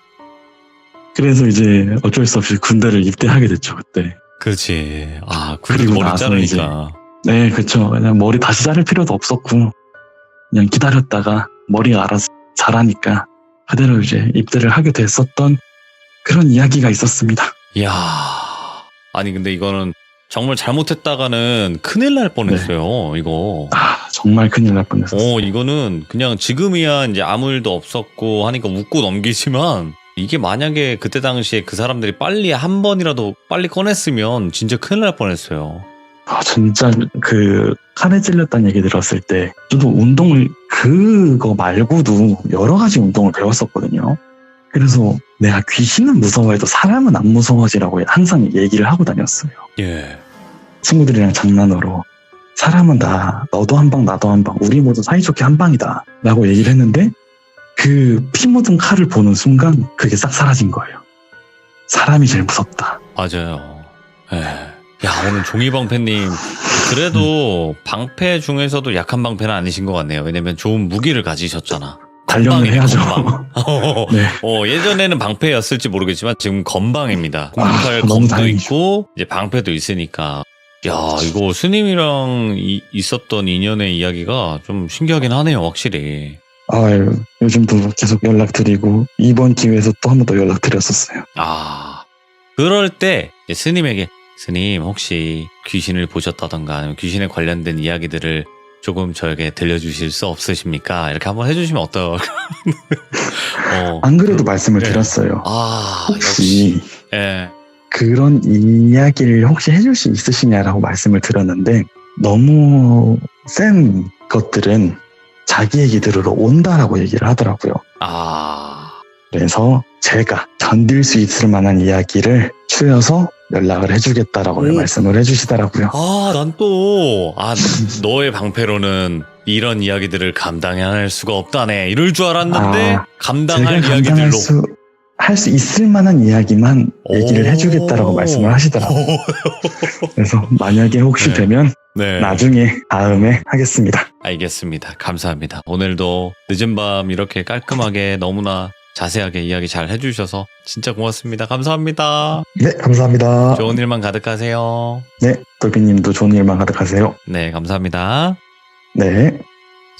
그래서 이제 어쩔 수 없이 군대를 입대하게 됐죠 그때. 그렇지. 그래도 그리고 머리 나서 자르니까. 네, 그렇죠. 그냥 머리 다시 자를 필요도 없었고 그냥 기다렸다가 머리가 알아서 자라니까 그대로 이제 입대를 하게 됐었던 그런 이야기가 있었습니다. 이야. 아니 근데 이거는 정말 잘못했다가는 큰일 날 뻔했어요. 이거. 정말 큰일 날 뻔했었어요. 이거는 그냥 지금이야 이제 아무 일도 없었고 하니까 웃고 넘기지만 이게 만약에 그때 당시에 그 사람들이 빨리 한 번이라도 빨리 꺼냈으면 진짜 큰일 날 뻔했어요. 진짜 그 칼에 찔렸다는 얘기 들었을 때 저도 운동을 그거 말고도 여러 가지 운동을 배웠었거든요. 그래서 내가 귀신은 무서워해도 사람은 안 무서워지라고 항상 얘기를 하고 다녔어요. 예. 친구들이랑 장난으로 사람은 다 너도 한 방 나도 한 방 우리 모두 사이좋게 한 방이다 라고 얘기를 했는데 그 피 묻은 칼을 보는 순간 그게 싹 사라진 거예요. 사람이 제일 무섭다. 맞아요. 예. 야, 오늘 종이방패님, 그래도 방패 중에서도 약한 방패는 아니신 것 같네요. 왜냐면 좋은 무기를 가지셨잖아. 단련을 건방이네, 해야죠. 건방. 네. 예전에는 방패였을지 모르겠지만 지금 건방입니다. 공팔 너무 검도 다행이죠. 있고 이제 방패도 있으니까. 야, 이거 스님이랑 있었던 인연의 이야기가 좀 신기하긴 하네요, 확실히. 아유, 요즘도 계속 연락드리고 이번 기회에서 또 한 번 더 연락드렸었어요. 아, 그럴 때 이제 스님에게 스님 혹시 귀신을 보셨다던가 아니면 귀신에 관련된 이야기들을 조금 저에게 들려주실 수 없으십니까? 이렇게 한번 해주시면 안 그래도 말씀을 네. 드렸어요. 아, 혹시 역시. 예. 그런 이야기를 혹시 해줄 수 있으시냐라고 말씀을 드렸는데 너무 센 것들은 자기 얘기 들으러 온다라고 얘기를 하더라고요. 아, 그래서 제가 견딜 수 있을 만한 이야기를 추려서 연락을 해주겠다라고 오. 말씀을 해주시더라고요. 난 또, 너의 방패로는 이런 이야기들을 감당할 수가 없다네. 이럴 줄 알았는데, 감당할 제가 이야기들로. 할 수 있을 만한 이야기만 얘기를 해주겠다라고 말씀을 하시더라고요. 그래서 만약에 혹시 네. 되면 네. 나중에 다음에 하겠습니다. 알겠습니다. 감사합니다. 오늘도 늦은 밤 이렇게 깔끔하게 너무나 자세하게 이야기 잘 해주셔서 진짜 고맙습니다. 감사합니다. 네, 감사합니다. 좋은 일만 가득하세요. 네, 돌비님도 좋은 일만 가득하세요. 네, 감사합니다. 네.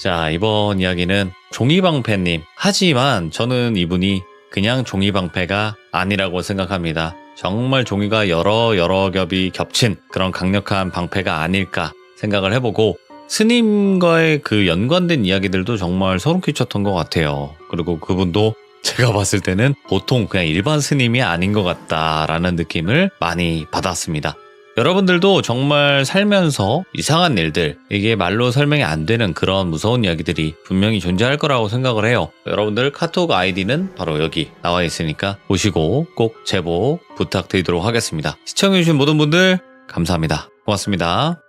자, 이번 이야기는 종이방패님. 하지만 저는 이분이 그냥 종이방패가 아니라고 생각합니다. 정말 종이가 여러 겹이 겹친 그런 강력한 방패가 아닐까 생각을 해보고 스님과의 그 연관된 이야기들도 정말 소름 끼쳤던 것 같아요. 그리고 그분도 제가 봤을 때는 보통 그냥 일반 스님이 아닌 것 같다라는 느낌을 많이 받았습니다. 여러분들도 정말 살면서 이상한 일들, 이게 말로 설명이 안 되는 그런 무서운 이야기들이 분명히 존재할 거라고 생각을 해요. 여러분들 카톡 아이디는 바로 여기 나와 있으니까 보시고 꼭 제보 부탁드리도록 하겠습니다. 시청해주신 모든 분들 감사합니다. 고맙습니다.